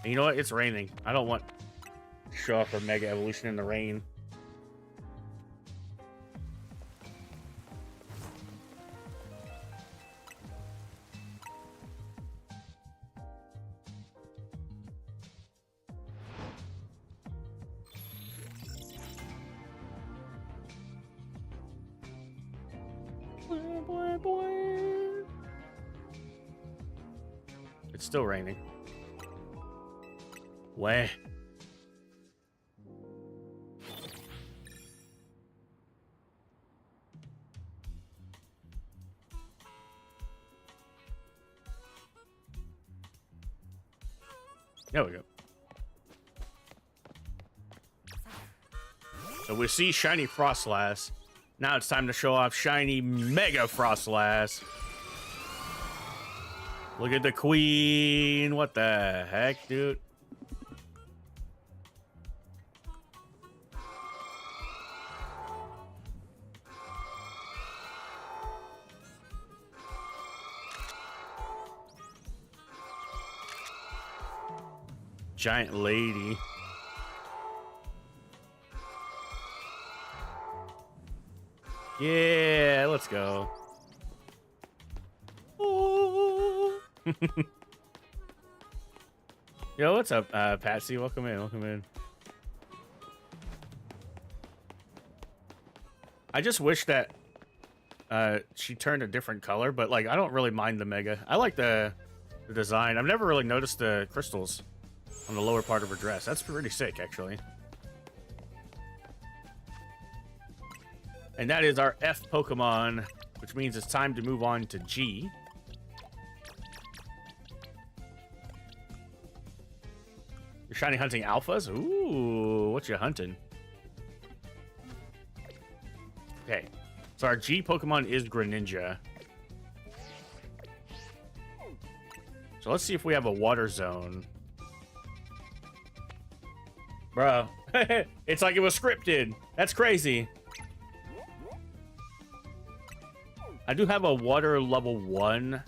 And you know what? It's raining. I don't want to show off our Mega Evolution in the rain. It's still raining. Wah. There we go. So we see shiny Frostlass. Now it's time to show off shiny Mega Frostlass. Look at the queen. What the heck, dude? Giant lady. Yeah, let's go. Oh. Yo, what's up, Patsy? Welcome in, welcome in. I just wish that she turned a different color, but like I don't really mind the Mega. I like the design. I've never really noticed the crystals on the lower part of her dress. That's pretty sick, actually. And that is our F Pokemon, which means it's time to move on to G. You're shiny hunting alphas? Ooh, what you hunting? Okay, so our G Pokemon is Greninja. So let's see if we have a water zone. Bro, it's like it was scripted. That's crazy. I do have a water level 1.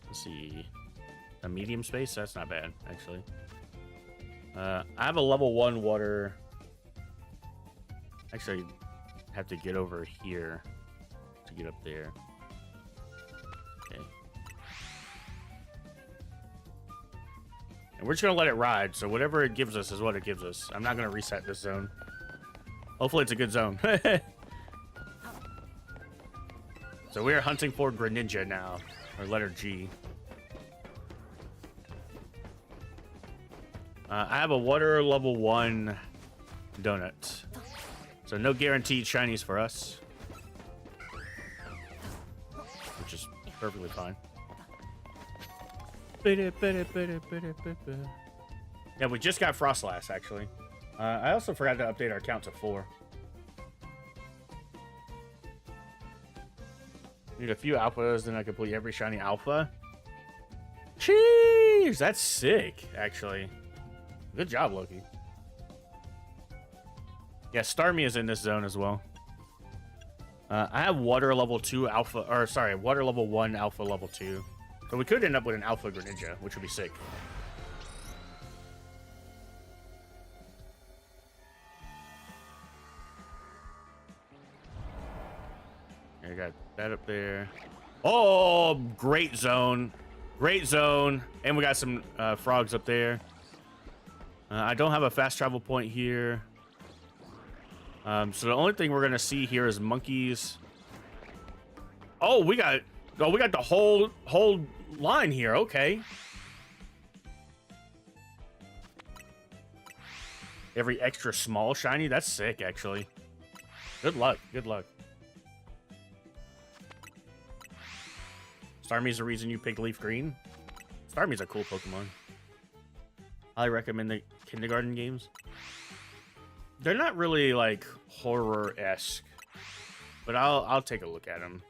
Let's see. A medium space? That's not bad, actually. I have a level 1 water. Actually, I have to get over here to get up there. Okay. And we're just going to let it ride, so whatever it gives us is what it gives us. I'm not going to reset this zone. Hopefully it's a good zone. So we are hunting for Greninja now, or letter G. I have a water level 1 donut. So no guaranteed shinies for us. Which is perfectly fine. Yeah, we just got Frostlass, actually. I also forgot to update our count to 4. Need a few alphas, then I complete every shiny alpha. Jeez, that's sick, actually. Good job, Loki. Yeah, Starmie is in this zone as well. I have water level 2 alpha, or sorry, water level 1 alpha level 2. So we could end up with an alpha Greninja, which would be sick. I got that up there. Oh, great zone. Great zone. And we got some frogs up there. I don't have a fast travel point here. So the only thing we're going to see here is monkeys. Oh, we got the whole line here. Okay. Every extra small shiny. That's sick, actually. Good luck. Good luck. Starmie's the reason you picked Leaf Green? Starmie's a cool Pokemon. I recommend the kindergarten games. They're not really like horror-esque, but I'll take a look at them.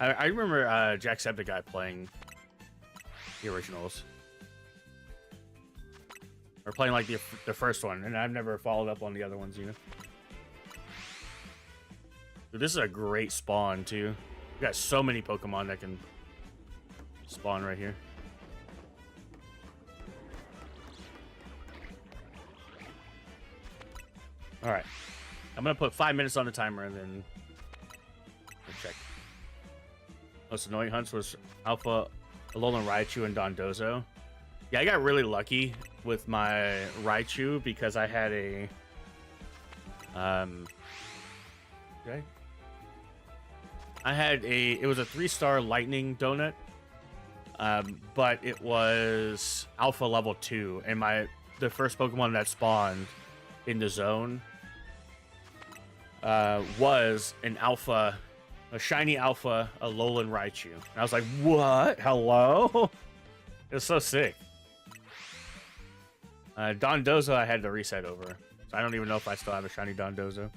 I remember Jacksepticeye playing the originals. Or playing like the first one, and I've never followed up on the other ones, you know. Dude, this is a great spawn too. We got so many Pokemon that can spawn right here. All right, I'm gonna put 5 minutes on the timer and then we'll check. Most annoying hunts was Alpha, Alolan Raichu, and Dondozo. Yeah, I got really lucky with my Raichu because I had a okay. It was a 3-star lightning donut. But it was Alpha level 2, and the first Pokemon that spawned in the zone was an Alpha, a shiny Alpha, Alolan Raichu. And I was like, what? Hello? It was so sick. Dondozo I had to reset over. So I don't even know if I still have a shiny Dondozo.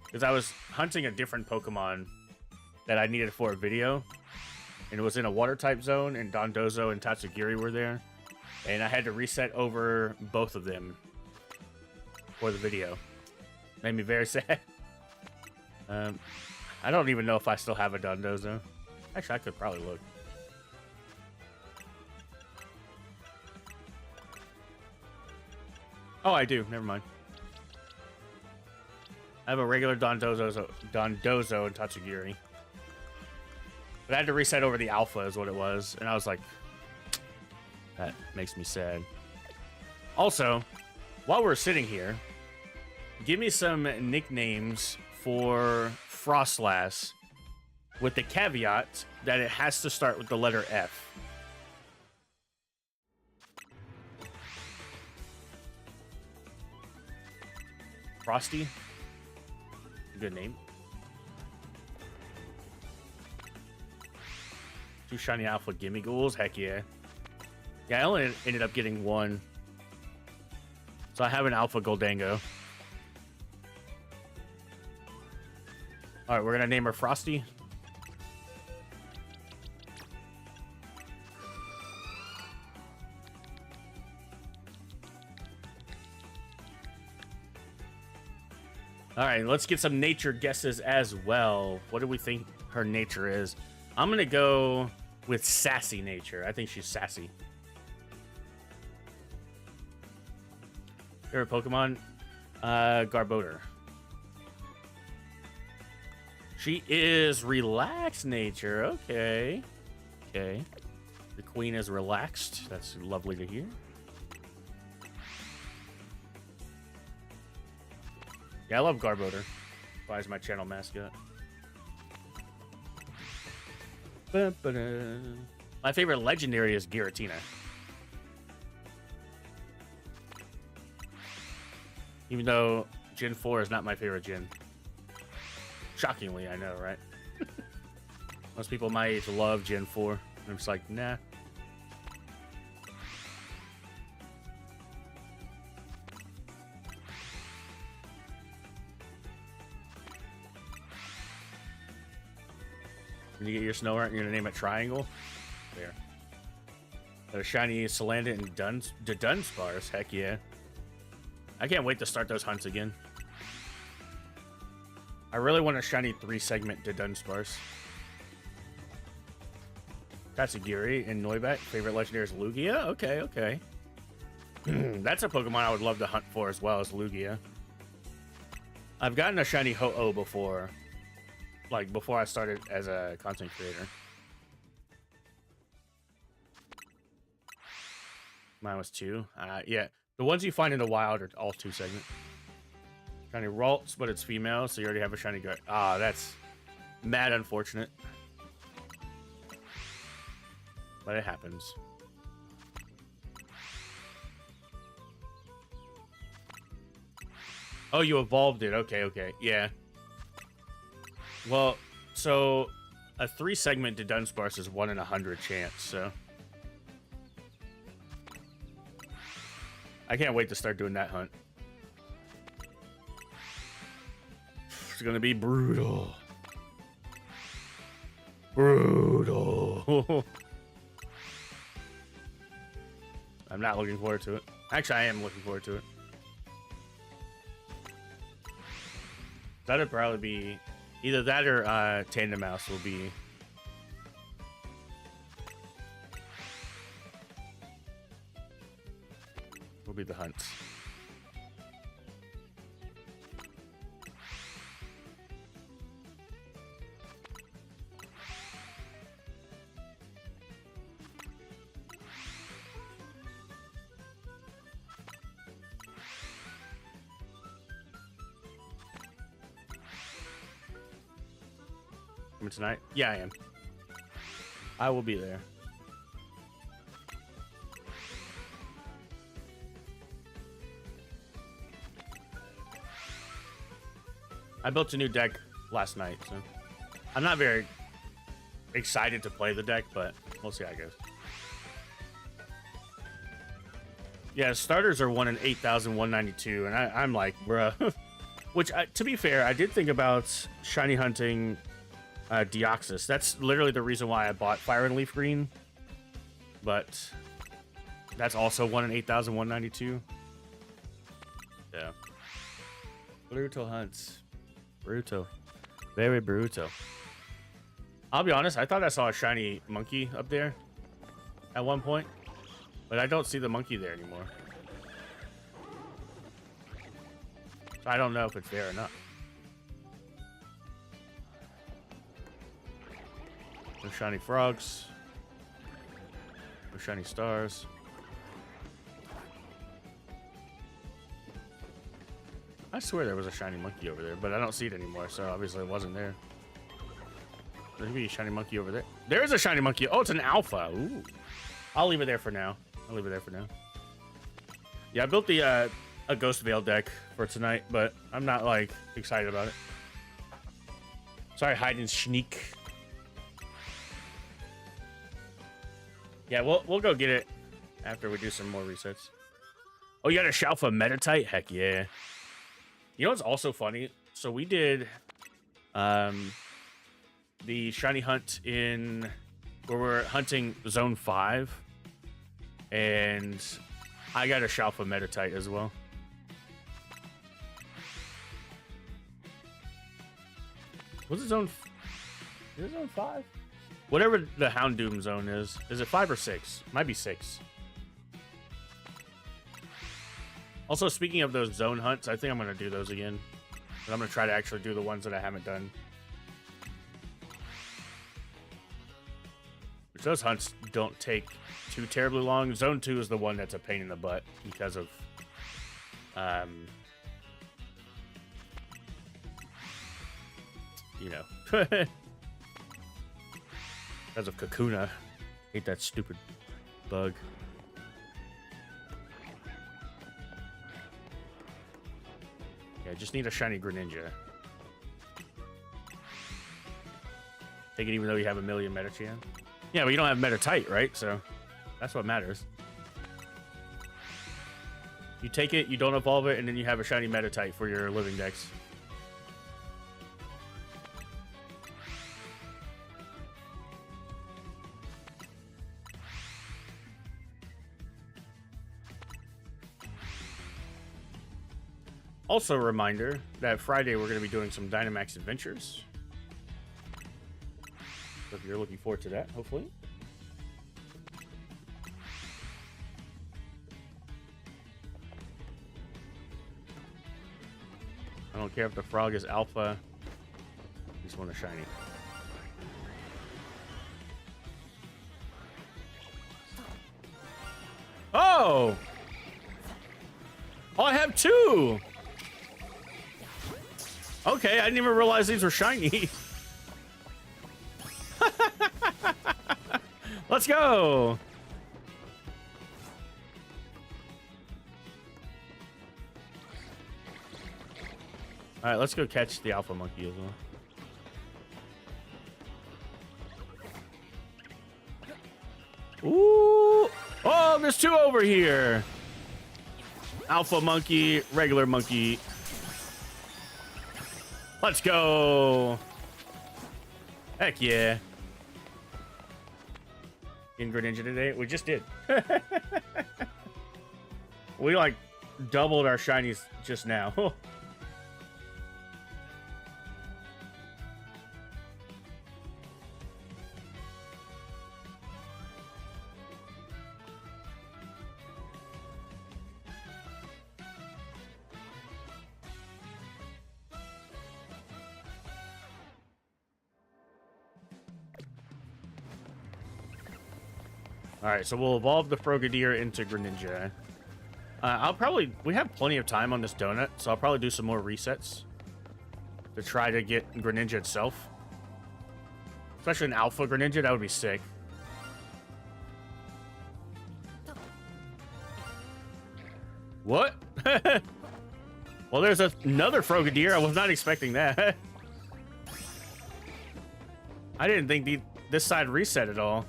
Because I was hunting a different Pokemon that I needed for a video. And it was in a water-type zone, and Dondozo and Tatsugiri were there. And I had to reset over both of them for the video. Made me very sad. I don't even know if I still have a Dondozo. Actually, I could probably look. Oh, I do. Never mind. I have a regular Dondozo and Tatsugiri. But I had to reset over the Alpha is what it was. And I was like, that makes me sad. Also, while we're sitting here, give me some nicknames for Frostlass with the caveat that it has to start with the letter F. Frosty? Good name. 2 shiny Alpha Gimme Ghouls? Heck yeah. Yeah, I only ended up getting 1. So I have an Alpha Goldango. Alright, we're gonna name her Frosty. Alright, let's get some nature guesses as well. What do we think her nature is? I'm gonna go with sassy nature. I think she's sassy. Favorite Pokemon? Garbodor. She is relaxed nature. Okay. Okay. The queen is relaxed. That's lovely to hear. Yeah, I love Garbodor. Why is my channel mascot? My favorite legendary is Giratina. Even though Gen 4 is not my favorite gen. Shockingly, I know, right? Most people my age love Gen 4. I'm just like, nah. When you get your Snorunt, you're gonna name it Triangle. There. Got a shiny Salandit and Dunsparce. Heck yeah. I can't wait to start those hunts again. I really want a shiny 3-segment Dunsparce. Tatsugiri and Noibat. Favorite legendary is Lugia? Okay, okay. That's a Pokemon I would love to hunt for as well as Lugia. I've gotten a shiny Ho-Oh before. Like, before I started as a content creator. Mine was 2. Yeah. The ones you find in the wild are all 2-segment. Shiny Ralts, but it's female, so you already have a shiny guy. Ah, that's mad unfortunate. But it happens. Oh, you evolved it. Okay, okay. Yeah. Well, so a 3-segment Dunsparce is 1 in 100 chance, so I can't wait to start doing that hunt. It's gonna be brutal. Brutal. I'm not looking forward to it. Actually, I am looking forward to it. That'd probably be either that or Tandem Mouse will be. Will be the hunts. Tonight? Yeah, I am. I will be there. I built a new deck last night, so I'm not very excited to play the deck, but we'll see how it goes. Yeah, starters are 1 in 8,192, and I'm like, bruh. Which, to be fair, I did think about shiny hunting Deoxys. That's literally the reason why I bought Fire and Leaf Green. But that's also 1 in 8,192. Yeah. Brutal hunts. Brutal. Very brutal. I'll be honest, I thought I saw a shiny monkey up there at one point. But I don't see the monkey there anymore. So I don't know if it's there or not. No shiny frogs. No shiny stars. I swear there was a shiny monkey over there, but I don't see it anymore, so obviously it wasn't there. There could be a shiny monkey over there. There is a shiny monkey. Oh, it's an alpha. Ooh. I'll leave it there for now. Yeah, I built the a Ghost Veil deck for tonight, but I'm not like excited about it. Sorry, hide and sneak. Yeah, we'll go get it after we do some more resets. Oh, you got a Shalfa Metatite? Heck yeah. You know what's also funny? So we did the shiny hunt in where we're hunting Zone 5, and I got a Shalfa Metatite as well. Was it Zone? Is it Zone 5? Whatever the Houndoom zone is it 5 or 6? Might be 6. Also, speaking of those zone hunts, I think I'm going to do those again. And I'm going to try to actually do the ones that I haven't done. Which those hunts don't take too terribly long. Zone 2 is the one that's a pain in the butt because of... you know. Because of Kakuna. Hate that stupid bug. Yeah, just need a shiny Greninja. Take it even though you have a million Metachan. Yeah, but you don't have Metatite, right? So that's what matters. You take it, you don't evolve it, and then you have a shiny Metatite for your living decks. Also a reminder that Friday we're going to be doing some Dynamax Adventures. So if you're looking forward to that, hopefully. I don't care if the frog is alpha. I just want a shiny. Oh! Oh, I have 2! Okay, I didn't even realize these were shiny. Let's go. All right, let's go catch the alpha monkey as well. Ooh. Oh, there's two over here. Alpha monkey, regular monkey. Let's go. Heck yeah. In Greninja today? We just did. We like doubled our shinies just now. Alright, so we'll evolve the Frogadier into Greninja. We have plenty of time on this donut, so I'll probably do some more resets to try to get Greninja itself. Especially an Alpha Greninja, that would be sick. What? Well, there's another Frogadier. I was not expecting that. I didn't think this side reset at all.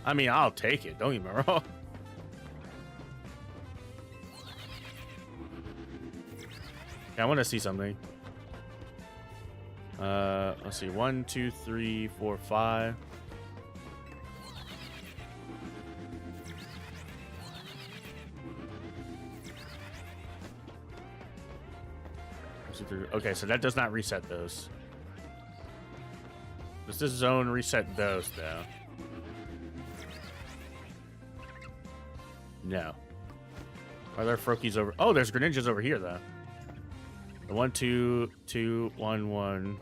I mean, I'll take it. Don't get me wrong. Okay, I want to see something. Let's see. 1, 2, 3, 4, 5. Okay, so that does not reset those. Does this zone reset those, though? No. Are there Froakies over? Oh, there's Greninjas over here, though. 1, 2, 2, 1, 1.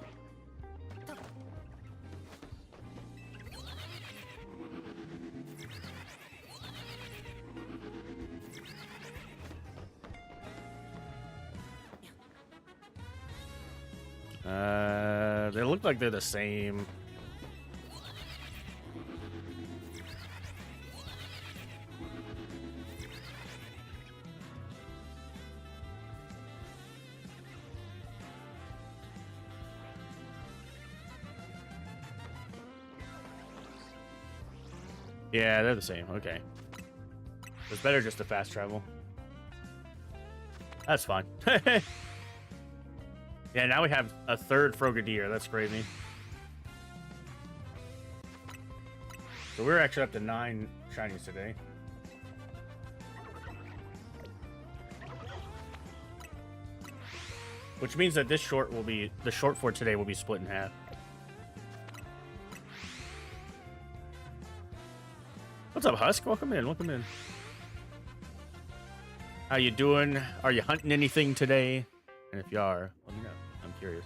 They look like they're the same. Yeah, they're the same. Okay. It's better just to fast travel. That's fine. Yeah, now we have a third Frogadier. That's crazy. So we're actually up to 9 shinies today. Which means that this short will be, the short for today will be split in half. What's up, Husk? Welcome in, welcome in. How you doing? Are you hunting anything today? And if you are, let me know. I'm curious.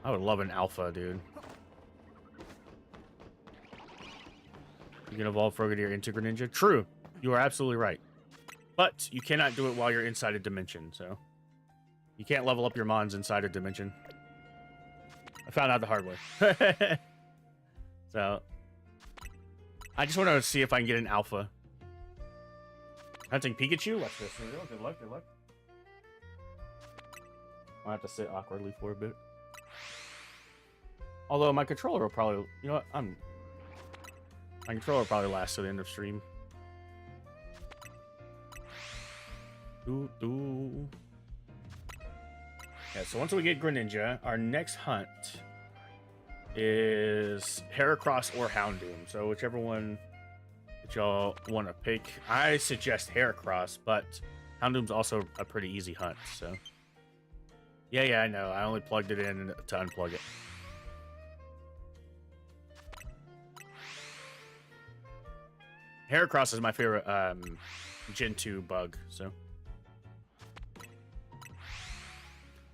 I would love an alpha, dude. You can evolve Frogadier into Greninja? True. You are absolutely right. But you cannot do it while you're inside a dimension, so... You can't level up your mons inside a dimension. I found out the hard way. So... I just want to see if I can get an alpha. Hunting Pikachu? Watch this. Good luck, good luck. I'll have to sit awkwardly for a bit. Although my controller will probably... You know what? My controller will probably last to the end of stream. Yeah, so once we get Greninja, our next hunt is Heracross or Houndoom. So whichever one that y'all want to pick. I suggest Heracross, but Houndoom's also a pretty easy hunt, so... Yeah, I know. I only plugged it in to unplug it. Heracross is my favorite Gen 2 bug, so...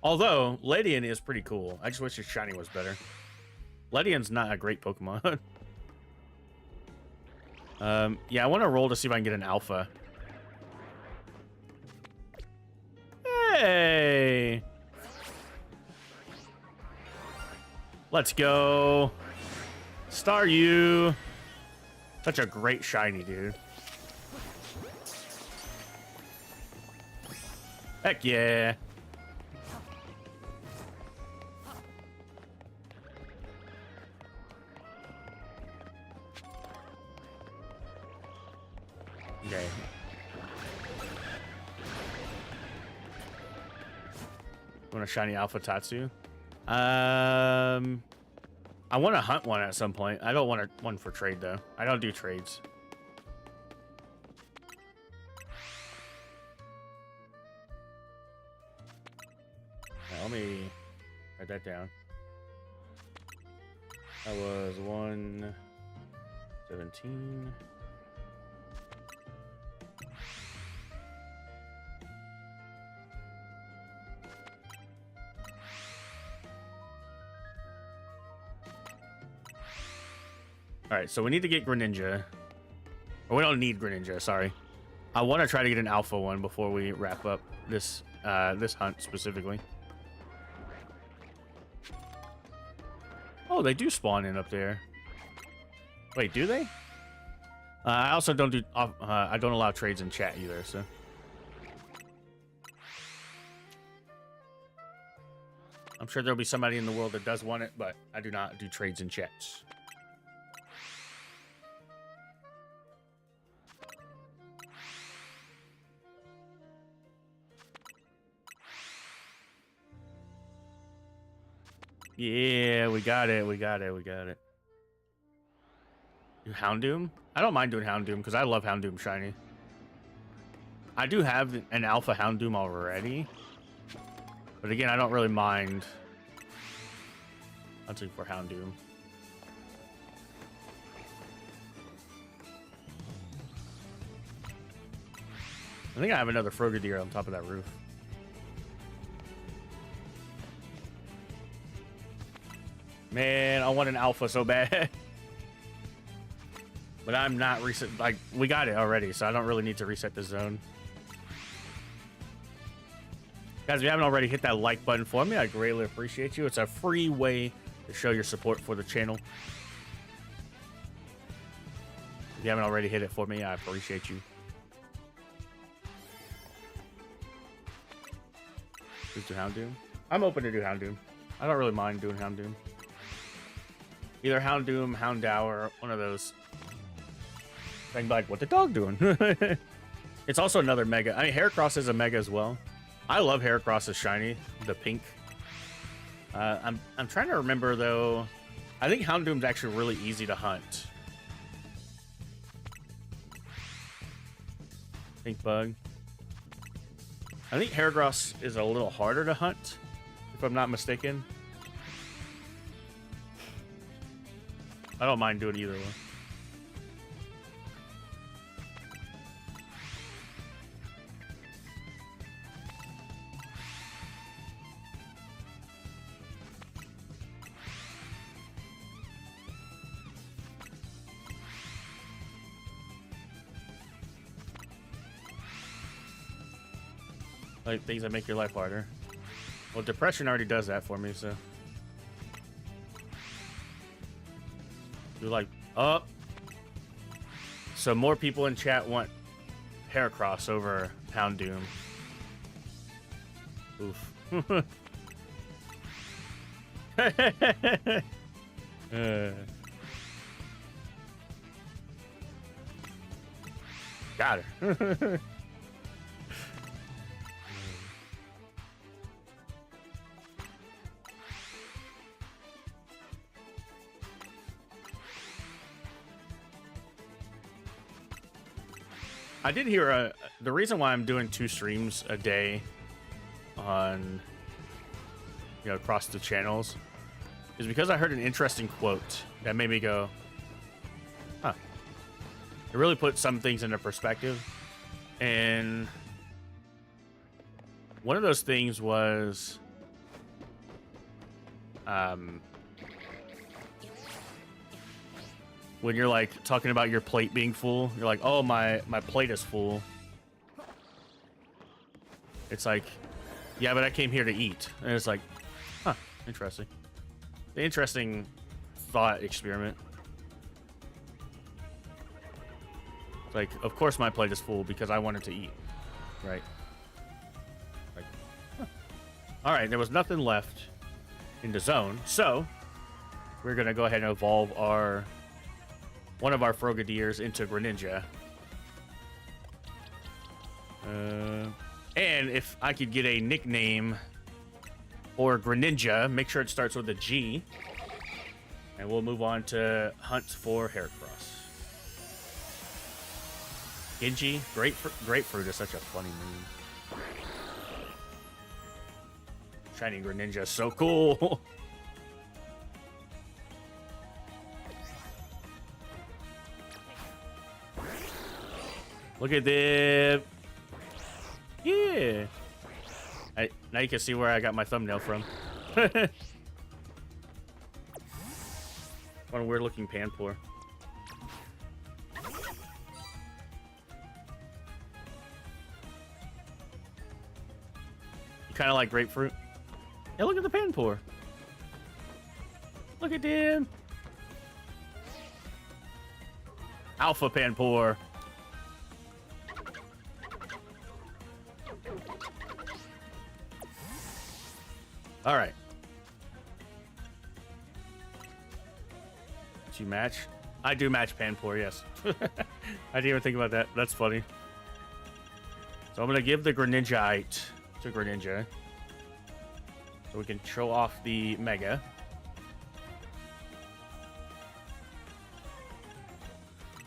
Although, Ledian is pretty cool. I just wish his shiny was better. Ledian's not a great Pokemon. Yeah, I want to roll to see if I can get an alpha. Hey! Let's go. Staryu. Such a great shiny, dude. Heck yeah. Okay. Want a shiny Alpha Tatsu? I want to hunt one at some point. I don't want one for trade though. I don't do trades. Now, let me write that down. That was 117. All right, so we need to get Greninja. Or we don't need Greninja, sorry. I want to try to get an alpha one before we wrap up this this hunt specifically. Oh, they do spawn in up there. Wait, do they? I also don't do I don't allow trades in chat either, so. I'm sure there'll be somebody in the world that does want it, but I do not do trades in chats. Yeah, we got it. We got it. We got it. Do Houndoom? I don't mind doing Houndoom because I love Houndoom shiny. I do have an alpha Houndoom already. But again, I don't really mind hunting for Houndoom. I think I have another Frogadier on top of that roof. Man, I want an alpha so bad. But I'm not reset. Like, we got it already, so I don't really need to reset the zone. Guys, if you haven't already, hit that like button for me. I greatly appreciate you. It's a free way to show your support for the channel. If you haven't already hit it for me, I appreciate you. Let's do Houndoom. I'm open to do Houndoom. I don't really mind doing Houndoom. Either Houndoom, Houndour, one of those. I can be like, what the dog doing? It's also another mega. I mean, Heracross is a mega as well. I love Heracross's shiny, the pink. I'm trying to remember though. I think Houndoom's actually really easy to hunt. Pink bug. I think Heracross is a little harder to hunt, if I'm not mistaken. I don't mind doing either one. Like things that make your life harder. Well, depression already does that for me, so. You're like, oh. So more people in chat want Heracross over Houndoom. Oof. Got her. I did hear the reason why I'm doing 2 streams a day on, you know, across the channels is because I heard an interesting quote that made me go, huh. It really put some things into perspective. And one of those things was, when you're like talking about your plate being full, you're like, oh, my plate is full. It's like, yeah, but I came here to eat. And it's like, huh, interesting. The interesting thought experiment. It's like, of course my plate is full because I wanted to eat, right? Like, huh. All right, there was nothing left in the zone, so we're gonna go ahead and evolve one of our Frogadiers into Greninja. And if I could get a nickname for Greninja, make sure it starts with a G. And we'll move on to hunt for Heracross. Genji, grapefruit is such a funny name. Shiny Greninja is so cool. Look at this. Yeah. Now you can see where I got my thumbnail from. What a weird looking Panpour. Kind of like grapefruit. Hey, look at the Panpour. Look at him. Alpha Panpour. All right. Do you match? I do match Panpour, yes. I didn't even think about that. That's funny. So I'm going to give the Greninjaite to Greninja. So we can show off the Mega.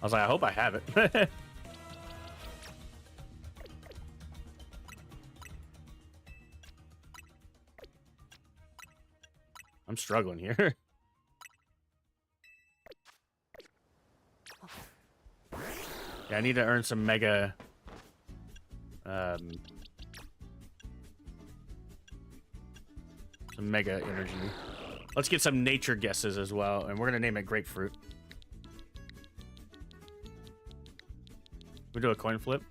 I was like, I hope I have it. I'm struggling here. Yeah, I need to earn some Mega... some Mega energy. Let's get some nature guesses as well, and we're gonna name it Grapefruit. We do a coin flip?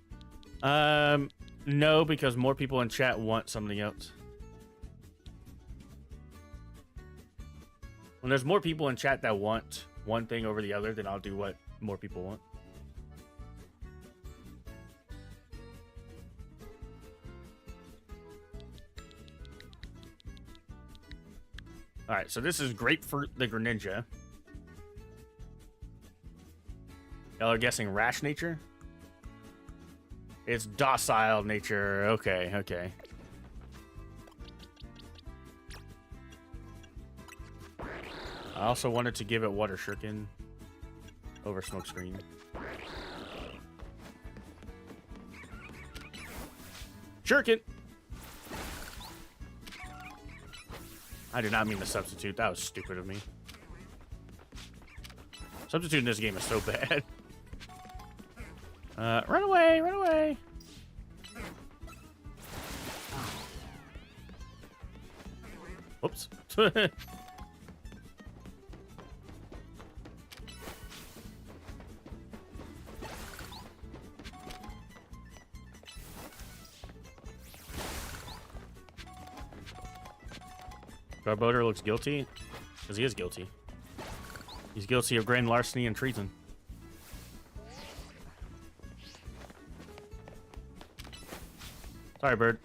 No, because more people in chat want something else. When there's more people in chat that want one thing over the other, then I'll do what more people want. All right, so this is Grapefruit the Greninja. Y'all are guessing rash nature? It's docile nature. Okay, okay. I also wanted to give it water shuriken over smokescreen. Shuriken! I did not mean to substitute. That was stupid of me. Substituting this game is so bad. Run away! Run away! Oops. Garbodor looks guilty, because he is guilty. He's guilty of grand larceny and treason. Sorry, bird.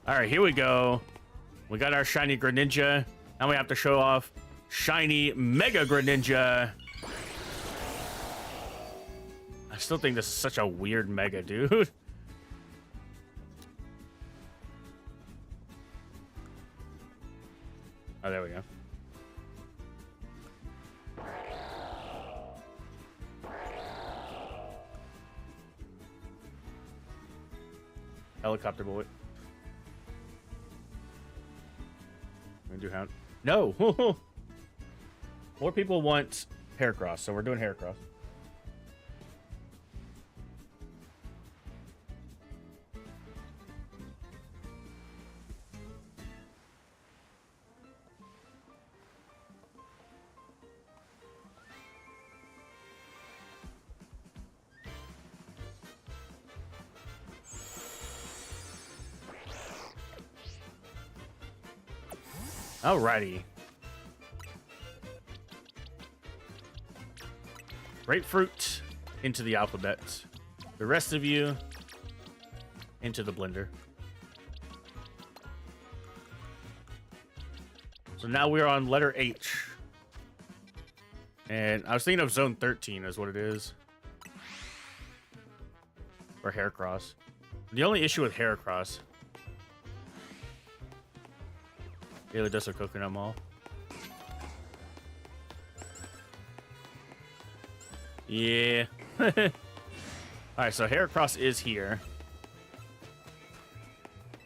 All right, here we go. We got our shiny Greninja. Now we have to show off shiny Mega Greninja. I still think this is such a weird Mega, dude. Oh, there we go. Helicopter boy. We're gonna do hound. No! More people want Heracross, so we're doing Heracross. Alrighty. Grapefruit into the alphabet. The rest of you into the blender. So now we're on letter H. And I was thinking of zone 13 is what it is. Or Heracross. The only issue with Heracross. Daily Dose of Coconut Mall. Yeah. Alright, so Heracross is here.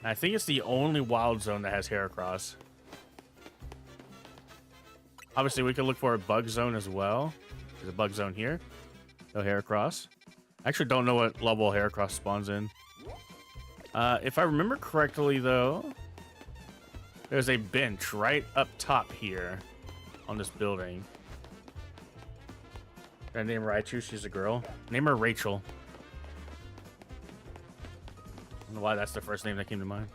I think it's the only wild zone that has Heracross. Obviously, we could look for a bug zone as well. There's a bug zone here. No Heracross. I actually don't know what level Heracross spawns in. If I remember correctly, though, there's a bench right up top here on this building. Did I name Raichu? She's a girl. Name her Rachel. I don't know why that's the first name that came to mind.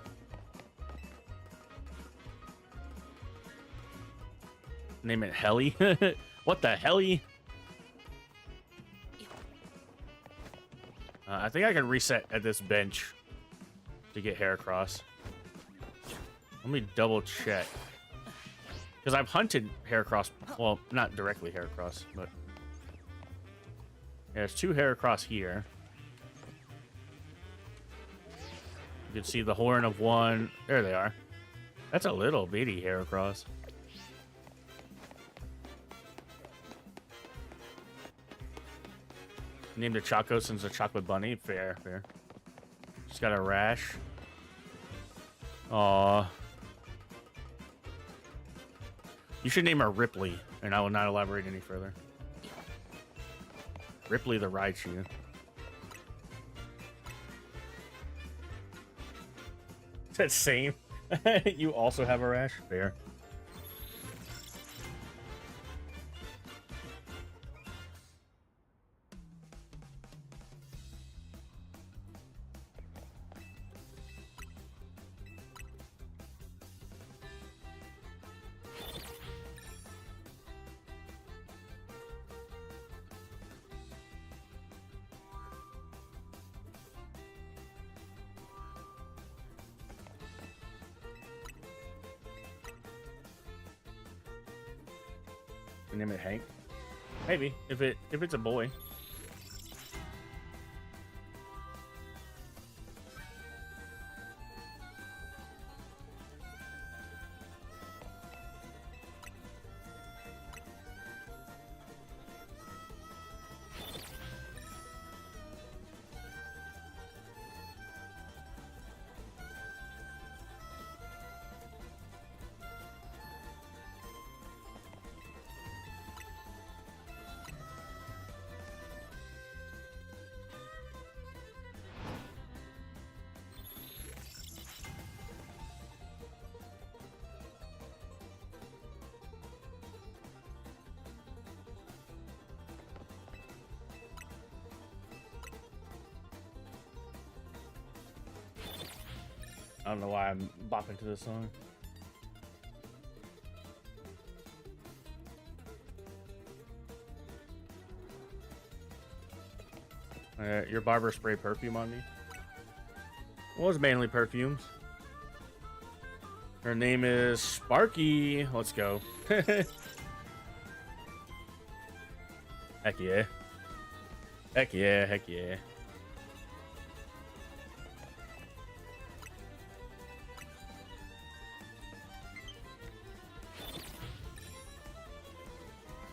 Name it Helly. What the Helly? I think I can reset at this bench to get Heracross. Let me double check. Because I've hunted Heracross. Well, not directly Heracross, but... yeah, there's 2 Heracross here. You can see the horn of one. There they are. That's a little bitty Heracross. Named her Choco since a chocolate bunny. Fair, fair. She's got a rash. Aww. You should name her Ripley, and I will not elaborate any further. Ripley the Raichu. Is that same? You also have a rash? Fair. Name it Hank. Maybe if it's a boy. I don't know why I'm bopping to this song. Your barber sprayed perfume on me. What was mainly perfumes? Her name is Sparky. Let's go. Heck yeah. Heck yeah, heck yeah.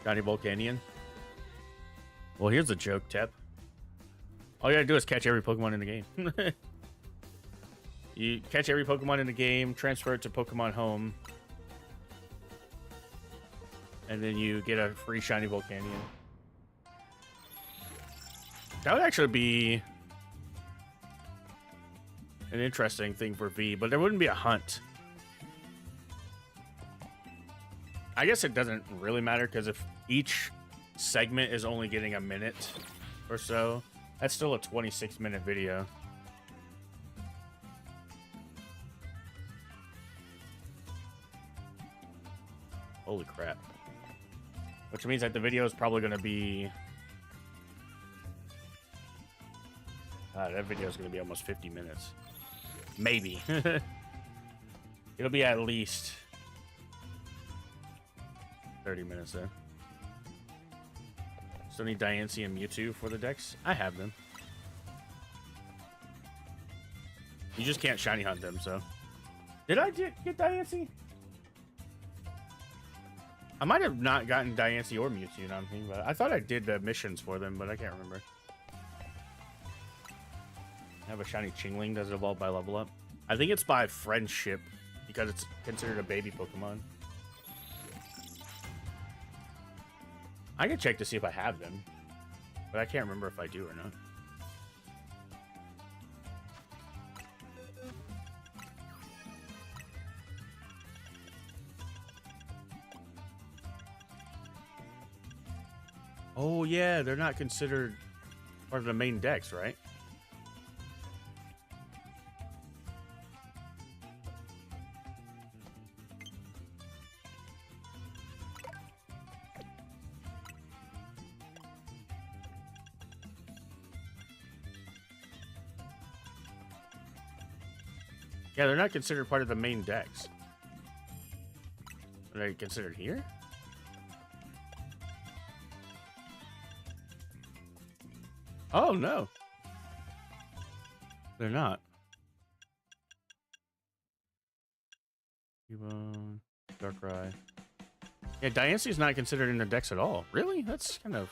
Johnny Volcanion. Well, here's a joke, Tep. All you gotta do is catch every Pokemon in the game. You catch every Pokemon in the game, transfer it to Pokemon Home, and then you get a free shiny Volcanion. That would actually be an interesting thing for V, but there wouldn't be a hunt. I guess it doesn't really matter, because if each segment is only getting a minute or so, that's still a 26-minute video. Holy crap. Which means that the video is probably going to be... that video is going to be almost 50 minutes. Maybe. It'll be at least 30 minutes there. Still need Diancie and Mewtwo for the decks. I have them. You just can't shiny hunt them, so. Did I get Diancie? I might have not gotten Diancie or Mewtwo, now I'm thinking about it. I thought I did the missions for them, but I can't remember. I have a shiny Chingling. Does it evolve by level up? I think it's by friendship, because it's considered a baby Pokemon. I can check to see if I have them, but I can't remember if I do or not. Oh, yeah, they're not considered part of the main decks, right? Yeah, they're not considered part of the main decks. Are they considered here? Oh, no. They're not. Cubone, Darkrai. Yeah, Diancie's not considered in the decks at all. Really? That's kind of...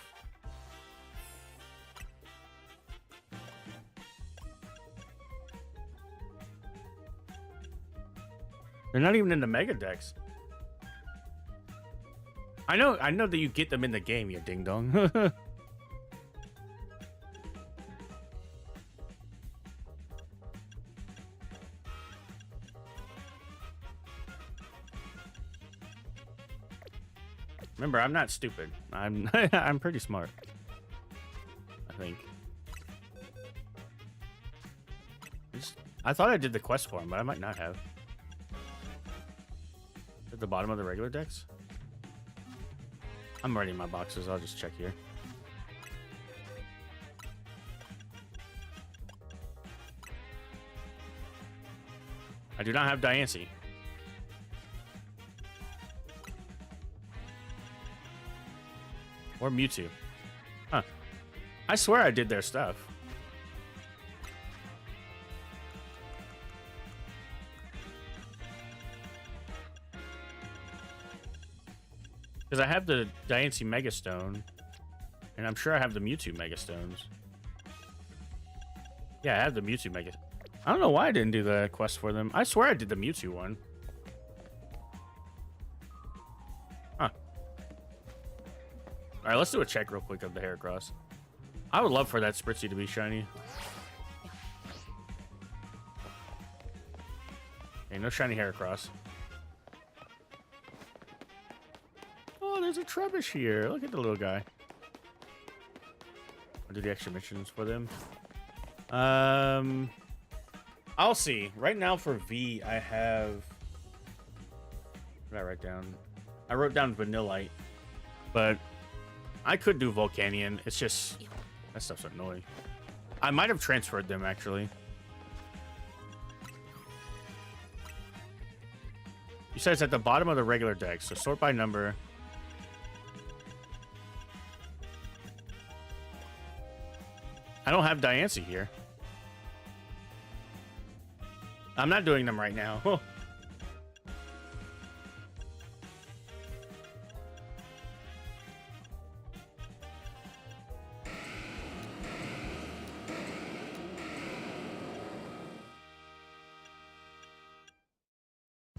They're not even in the Mega decks. I know that you get them in the game, you ding dong. Remember, I'm not stupid. I'm I'm pretty smart. I think. I thought I did the quest for him, but I might not have. At the bottom of the regular decks? I'm ready my boxes. I'll just check here. I do not have Diancie. Or Mewtwo. Huh. I swear I did their stuff. Because I have the Diancie Mega Stone. And I'm sure I have the Mewtwo Mega Stones. Yeah, I have the Mewtwo Mega... I don't know why I didn't do the quest for them. I swear I did the Mewtwo one. Huh. Alright, let's do a check real quick of the Heracross. I would love for that Spritzee to be shiny. Okay, no shiny Heracross. Oh, there's a Trubbish here. Look at the little guy. I'll do the extra missions for them. I'll see. Right now for V, I have... What did I write down? I wrote down Vanillite. But I could do Volcanion. It's just... That stuff's annoying. I might have transferred them, actually. You said it's at the bottom of the regular deck, so sort by number. I don't have Diancie here. I'm not doing them right now.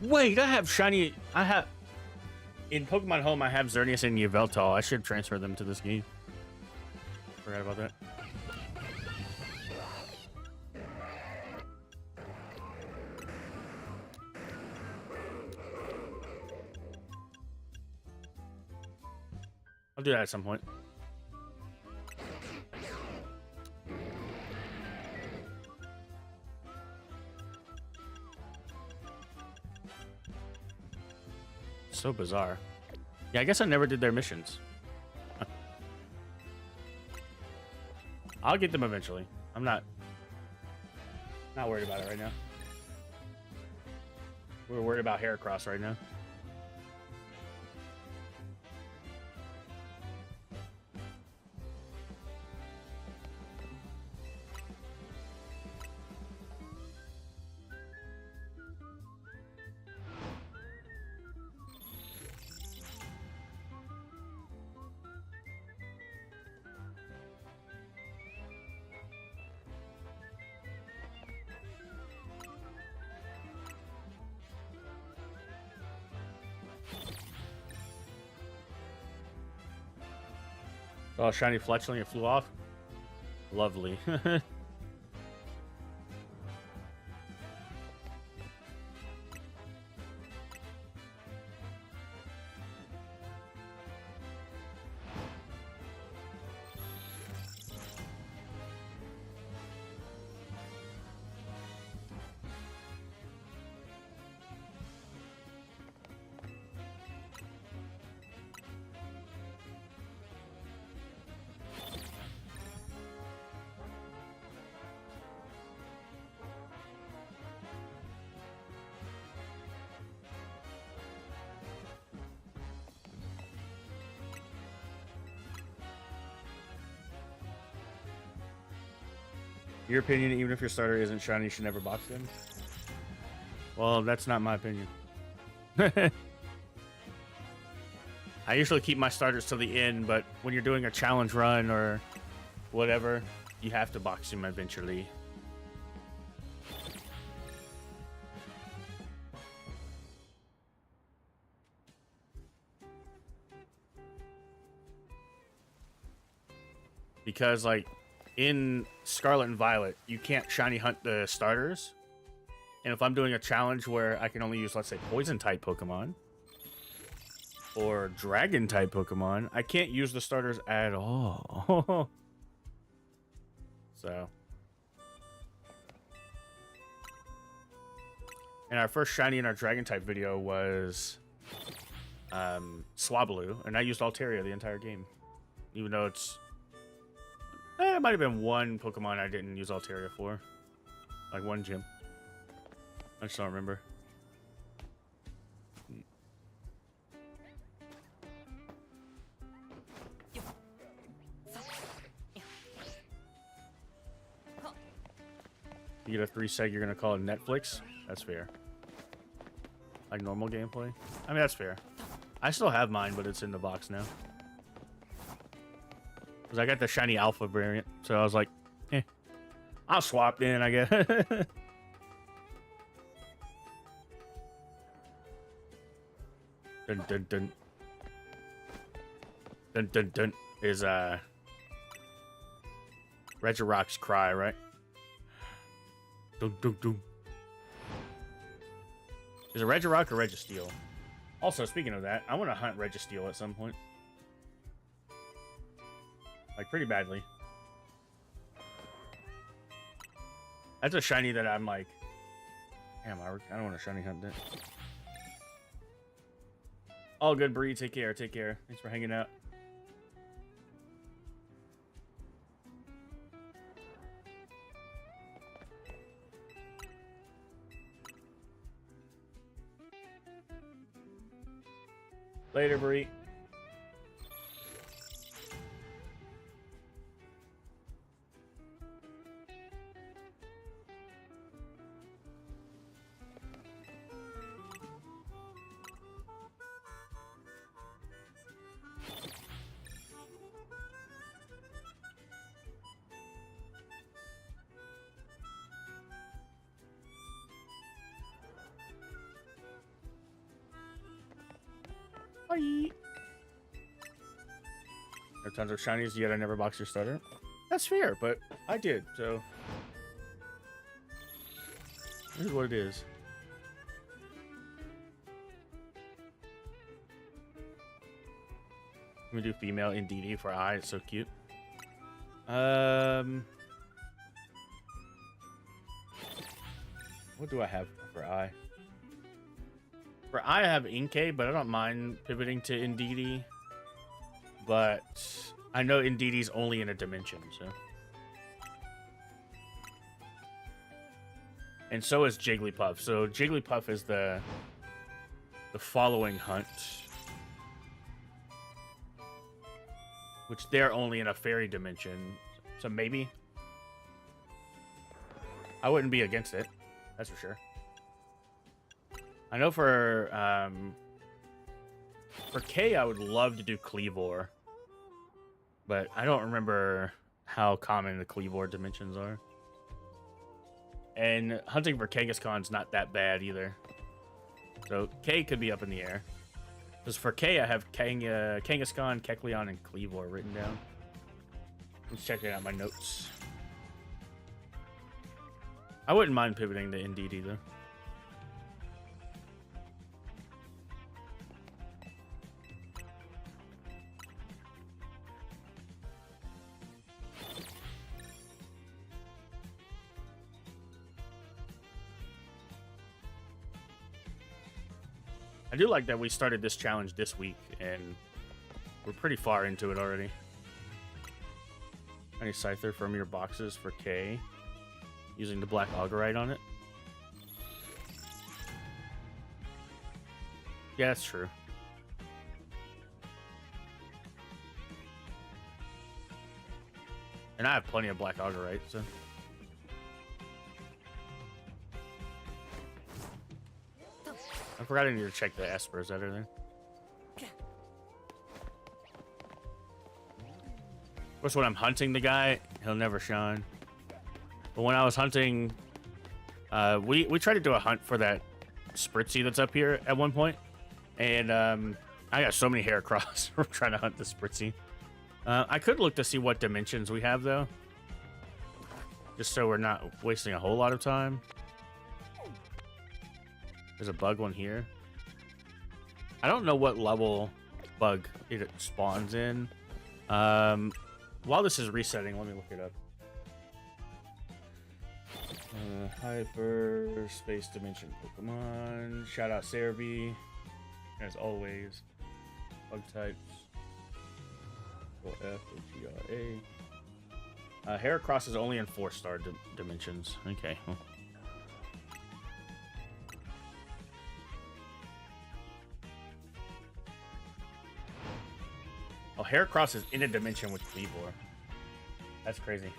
Wait, I have shiny... I have... In Pokemon Home, I have Xerneas and Yveltal. I should transfer them to this game. Forgot about that. I'll do that at some point. So bizarre. Yeah, I guess I never did their missions. I'll get them eventually. I'm not worried about it right now. We're worried about Heracross right now. Saw a shiny Fletchling, it flew off. Lovely. Your opinion, even if your starter isn't shiny, you should never box them? Well, that's not my opinion. I usually keep my starters till the end, but when you're doing a challenge run or whatever, you have to box them eventually. Because, like, in Scarlet and Violet, you can't shiny hunt the starters. And if I'm doing a challenge where I can only use, let's say, Poison-type Pokemon or Dragon-type Pokemon, I can't use the starters at all. So. And our first shiny in our Dragon-type video was Swablu, and I used Altaria the entire game. Even though it's... it might have been one Pokemon I didn't use Altaria for. Like one gym. I just don't remember. You get a 3-seg, you're going to call it Netflix? That's fair. Like normal gameplay? I mean, that's fair. I still have mine, but it's in the box now. Because I got the shiny alpha variant, so I was like, eh, I'll swap in, I guess. Dun dun dun. Dun dun dun is Regirock's cry, right? Dun dun dun. Is it Regirock or Registeel? Also, speaking of that, I want to hunt Registeel at some point. Like, pretty badly. That's a shiny that I'm like... Damn, I don't want to shiny hunt that. All good, Bree. Take care. Take care. Thanks for hanging out. Later, Bree. Bye. There are tons of shinies, yet I never boxed your starter. That's fair, but I did, so... This is what it is. Let me do female Indeedee for I. It's so cute. What do I have for I? For I have Inkay, but I don't mind pivoting to Indeedee. But I know Indeedee's only in a dimension, so. And so is Jigglypuff. So Jigglypuff is the following hunt. Which they're only in a fairy dimension. So maybe. I wouldn't be against it. That's for sure. I know for K, I would love to do Cleavor. But I don't remember how common the Cleavor dimensions are. And hunting for Kangaskhan's not that bad either. So K could be up in the air. Because for K, I have Kangaskhan, Kecleon, and Cleavor written down. I'm checking out my notes. I wouldn't mind pivoting to Indeed either. I do like that we started this challenge this week, and we're pretty far into it already. Any Scyther from your boxes for K, using the Black Augerite on it. Yeah, that's true. And I have plenty of Black Augerite, so... I forgot I need to check the Espers that are there. Of course, when I'm hunting the guy, he'll never shine. But when I was hunting, we tried to do a hunt for that Spritzy that's up here at one point, and I got so many Heracross from trying to hunt the Spritzy. I could look to see what dimensions we have though, just so we're not wasting a whole lot of time. There's a bug one here. I don't know what level bug it spawns in. While this is resetting, let me look it up. Hyper Space Dimension Pokemon. Shout out Cerebi, as always. Bug types. F H E R A. Heracross is only in 4-star dimensions. Okay. Well. Oh, Heracross is in a dimension with Cleavor. That's crazy.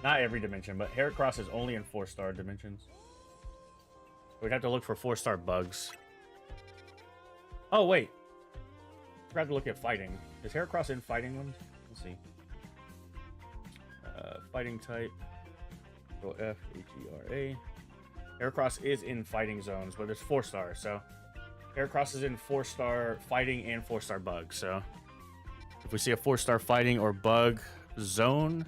Not every dimension, but Heracross is only in 4-star dimensions. We'd have to look for 4-star bugs. Oh, wait. Forgot to look at fighting. Is Heracross in fighting ones? Let's see. Fighting type. Go F H E R A. Heracross is in fighting zones, but there's 4 stars, so Heracross is in 4-star fighting and 4-star bug. So if we see a 4-star fighting or bug zone,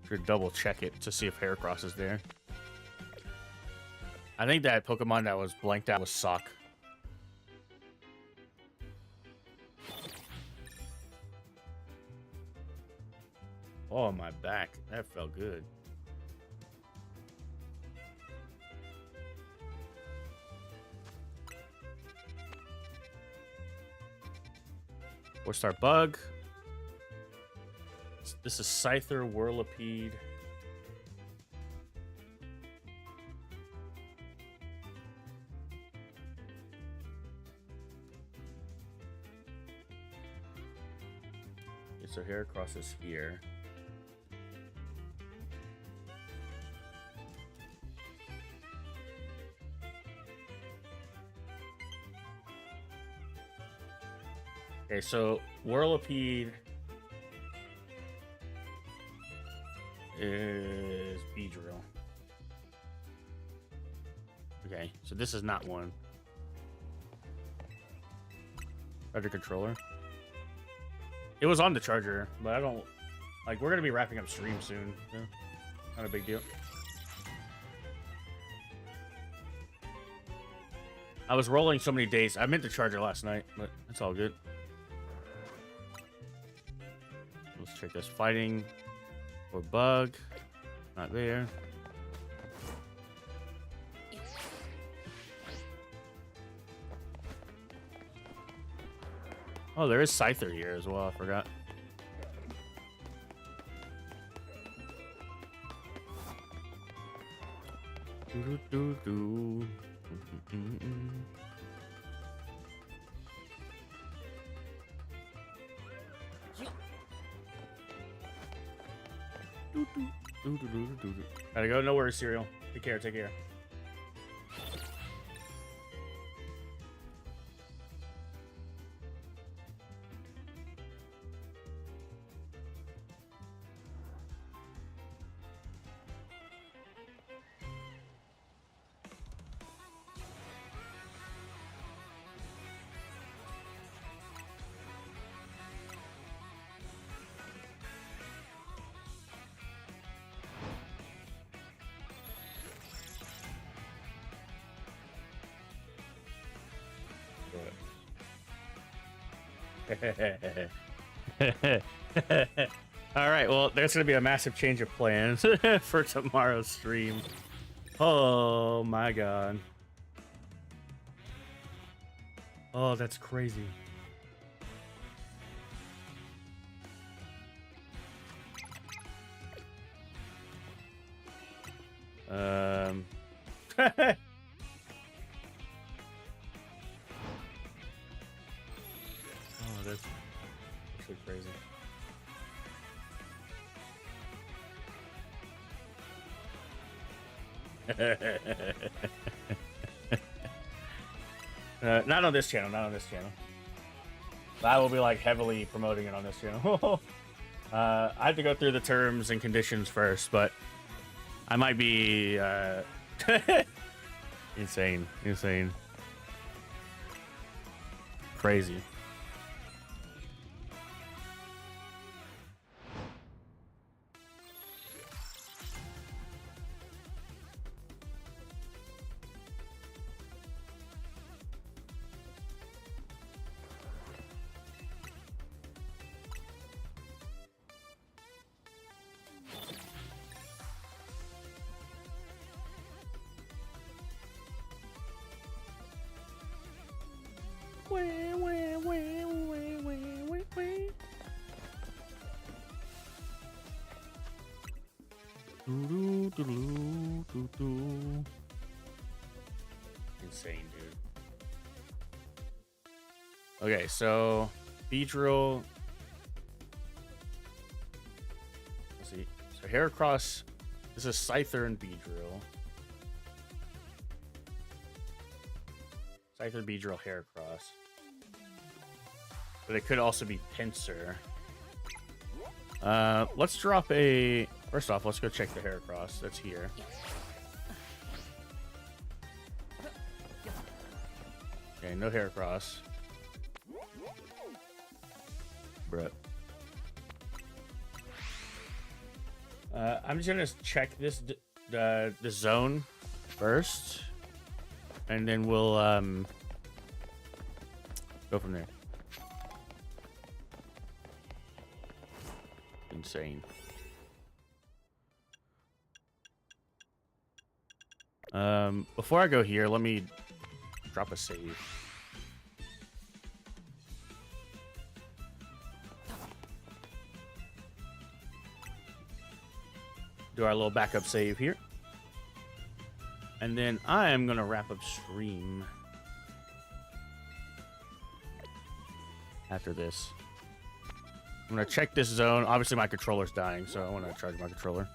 should double check it to see if Heracross is there. I think that Pokemon that was blanked out was Sock. Oh, my back. That felt good. Four-star bug. This is Scyther, Whirlipede. Okay, so Heracross is here. Okay, so Whirlipede is Beedrill. Okay, so this is not one. Charger controller. It was on the charger, but I don't like. We're gonna be wrapping up stream soon. So not a big deal. I was rolling so many days. I meant the charger last night, but it's all good. Let's check this. Fighting or bug. Not there. Oh, there is Scyther here as well. I forgot. Gotta go. No worries, Cereal. Take care. Take care. All right, well, there's going to be a massive change of plans for tomorrow's stream. Oh my god. Oh, that's crazy. Oh, that's actually crazy. Not on this channel, not on this channel. I will be like heavily promoting it on this channel. I have to go through the terms and conditions first, but I might be insane, crazy. Insane, dude. Okay, so Beedrill. Let's see. So Heracross. This is Scyther and Beedrill. Scyther, Beedrill, Heracross. But it could also be Pinsir. Let's drop a... First off, let's go check the Heracross. That's here. Okay, no Heracross. Bruh. I'm just gonna check this the zone first, and then we'll go from there. Insane. Before I go here, let me drop a save. Do our little backup save here. And then I am going to wrap up stream after this. I'm going to check this zone. Obviously, my controller's dying, so I want to charge my controller.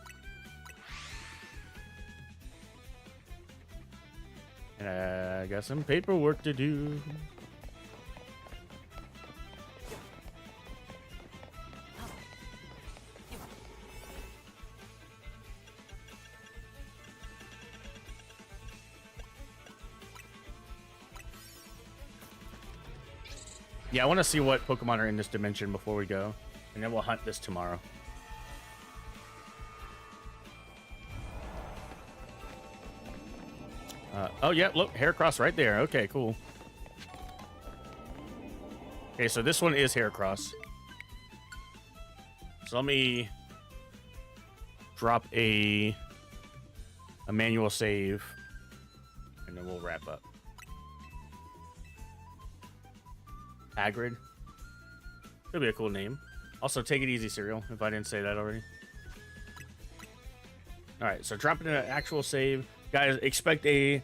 And I got some paperwork to do. Yeah, I want to see what Pokemon are in this dimension before we go. And then we'll hunt this tomorrow. Oh, yeah, look, Heracross right there. Okay, cool. Okay, so this one is Heracross. So let me drop a manual save, and then we'll wrap up. Hagrid. Could be a cool name. Also, take it easy, Cereal, if I didn't say that already. Alright, so dropping an actual save. Guys, expect a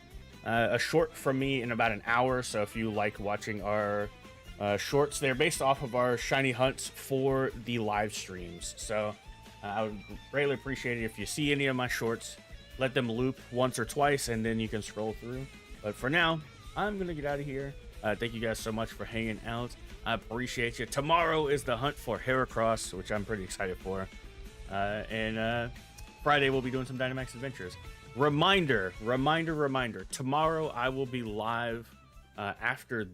short from me in about an hour, so if you like watching our shorts, they're based off of our shiny hunts for the live streams. So I would greatly appreciate it if you see any of my shorts, let them loop once or twice, and then you can scroll through. But for now, I'm going to get out of here. Thank you guys so much for hanging out. I appreciate you. Tomorrow is the hunt for Heracross, which I'm pretty excited for. And Friday, we'll be doing some Dynamax Adventures. Reminder. Tomorrow, I will be live after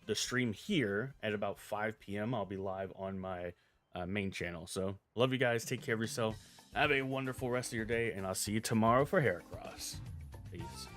the stream here at about 5 p.m. I'll be live on my main channel. So, love you guys. Take care of yourself. Have a wonderful rest of your day, and I'll see you tomorrow for Heracross. Peace.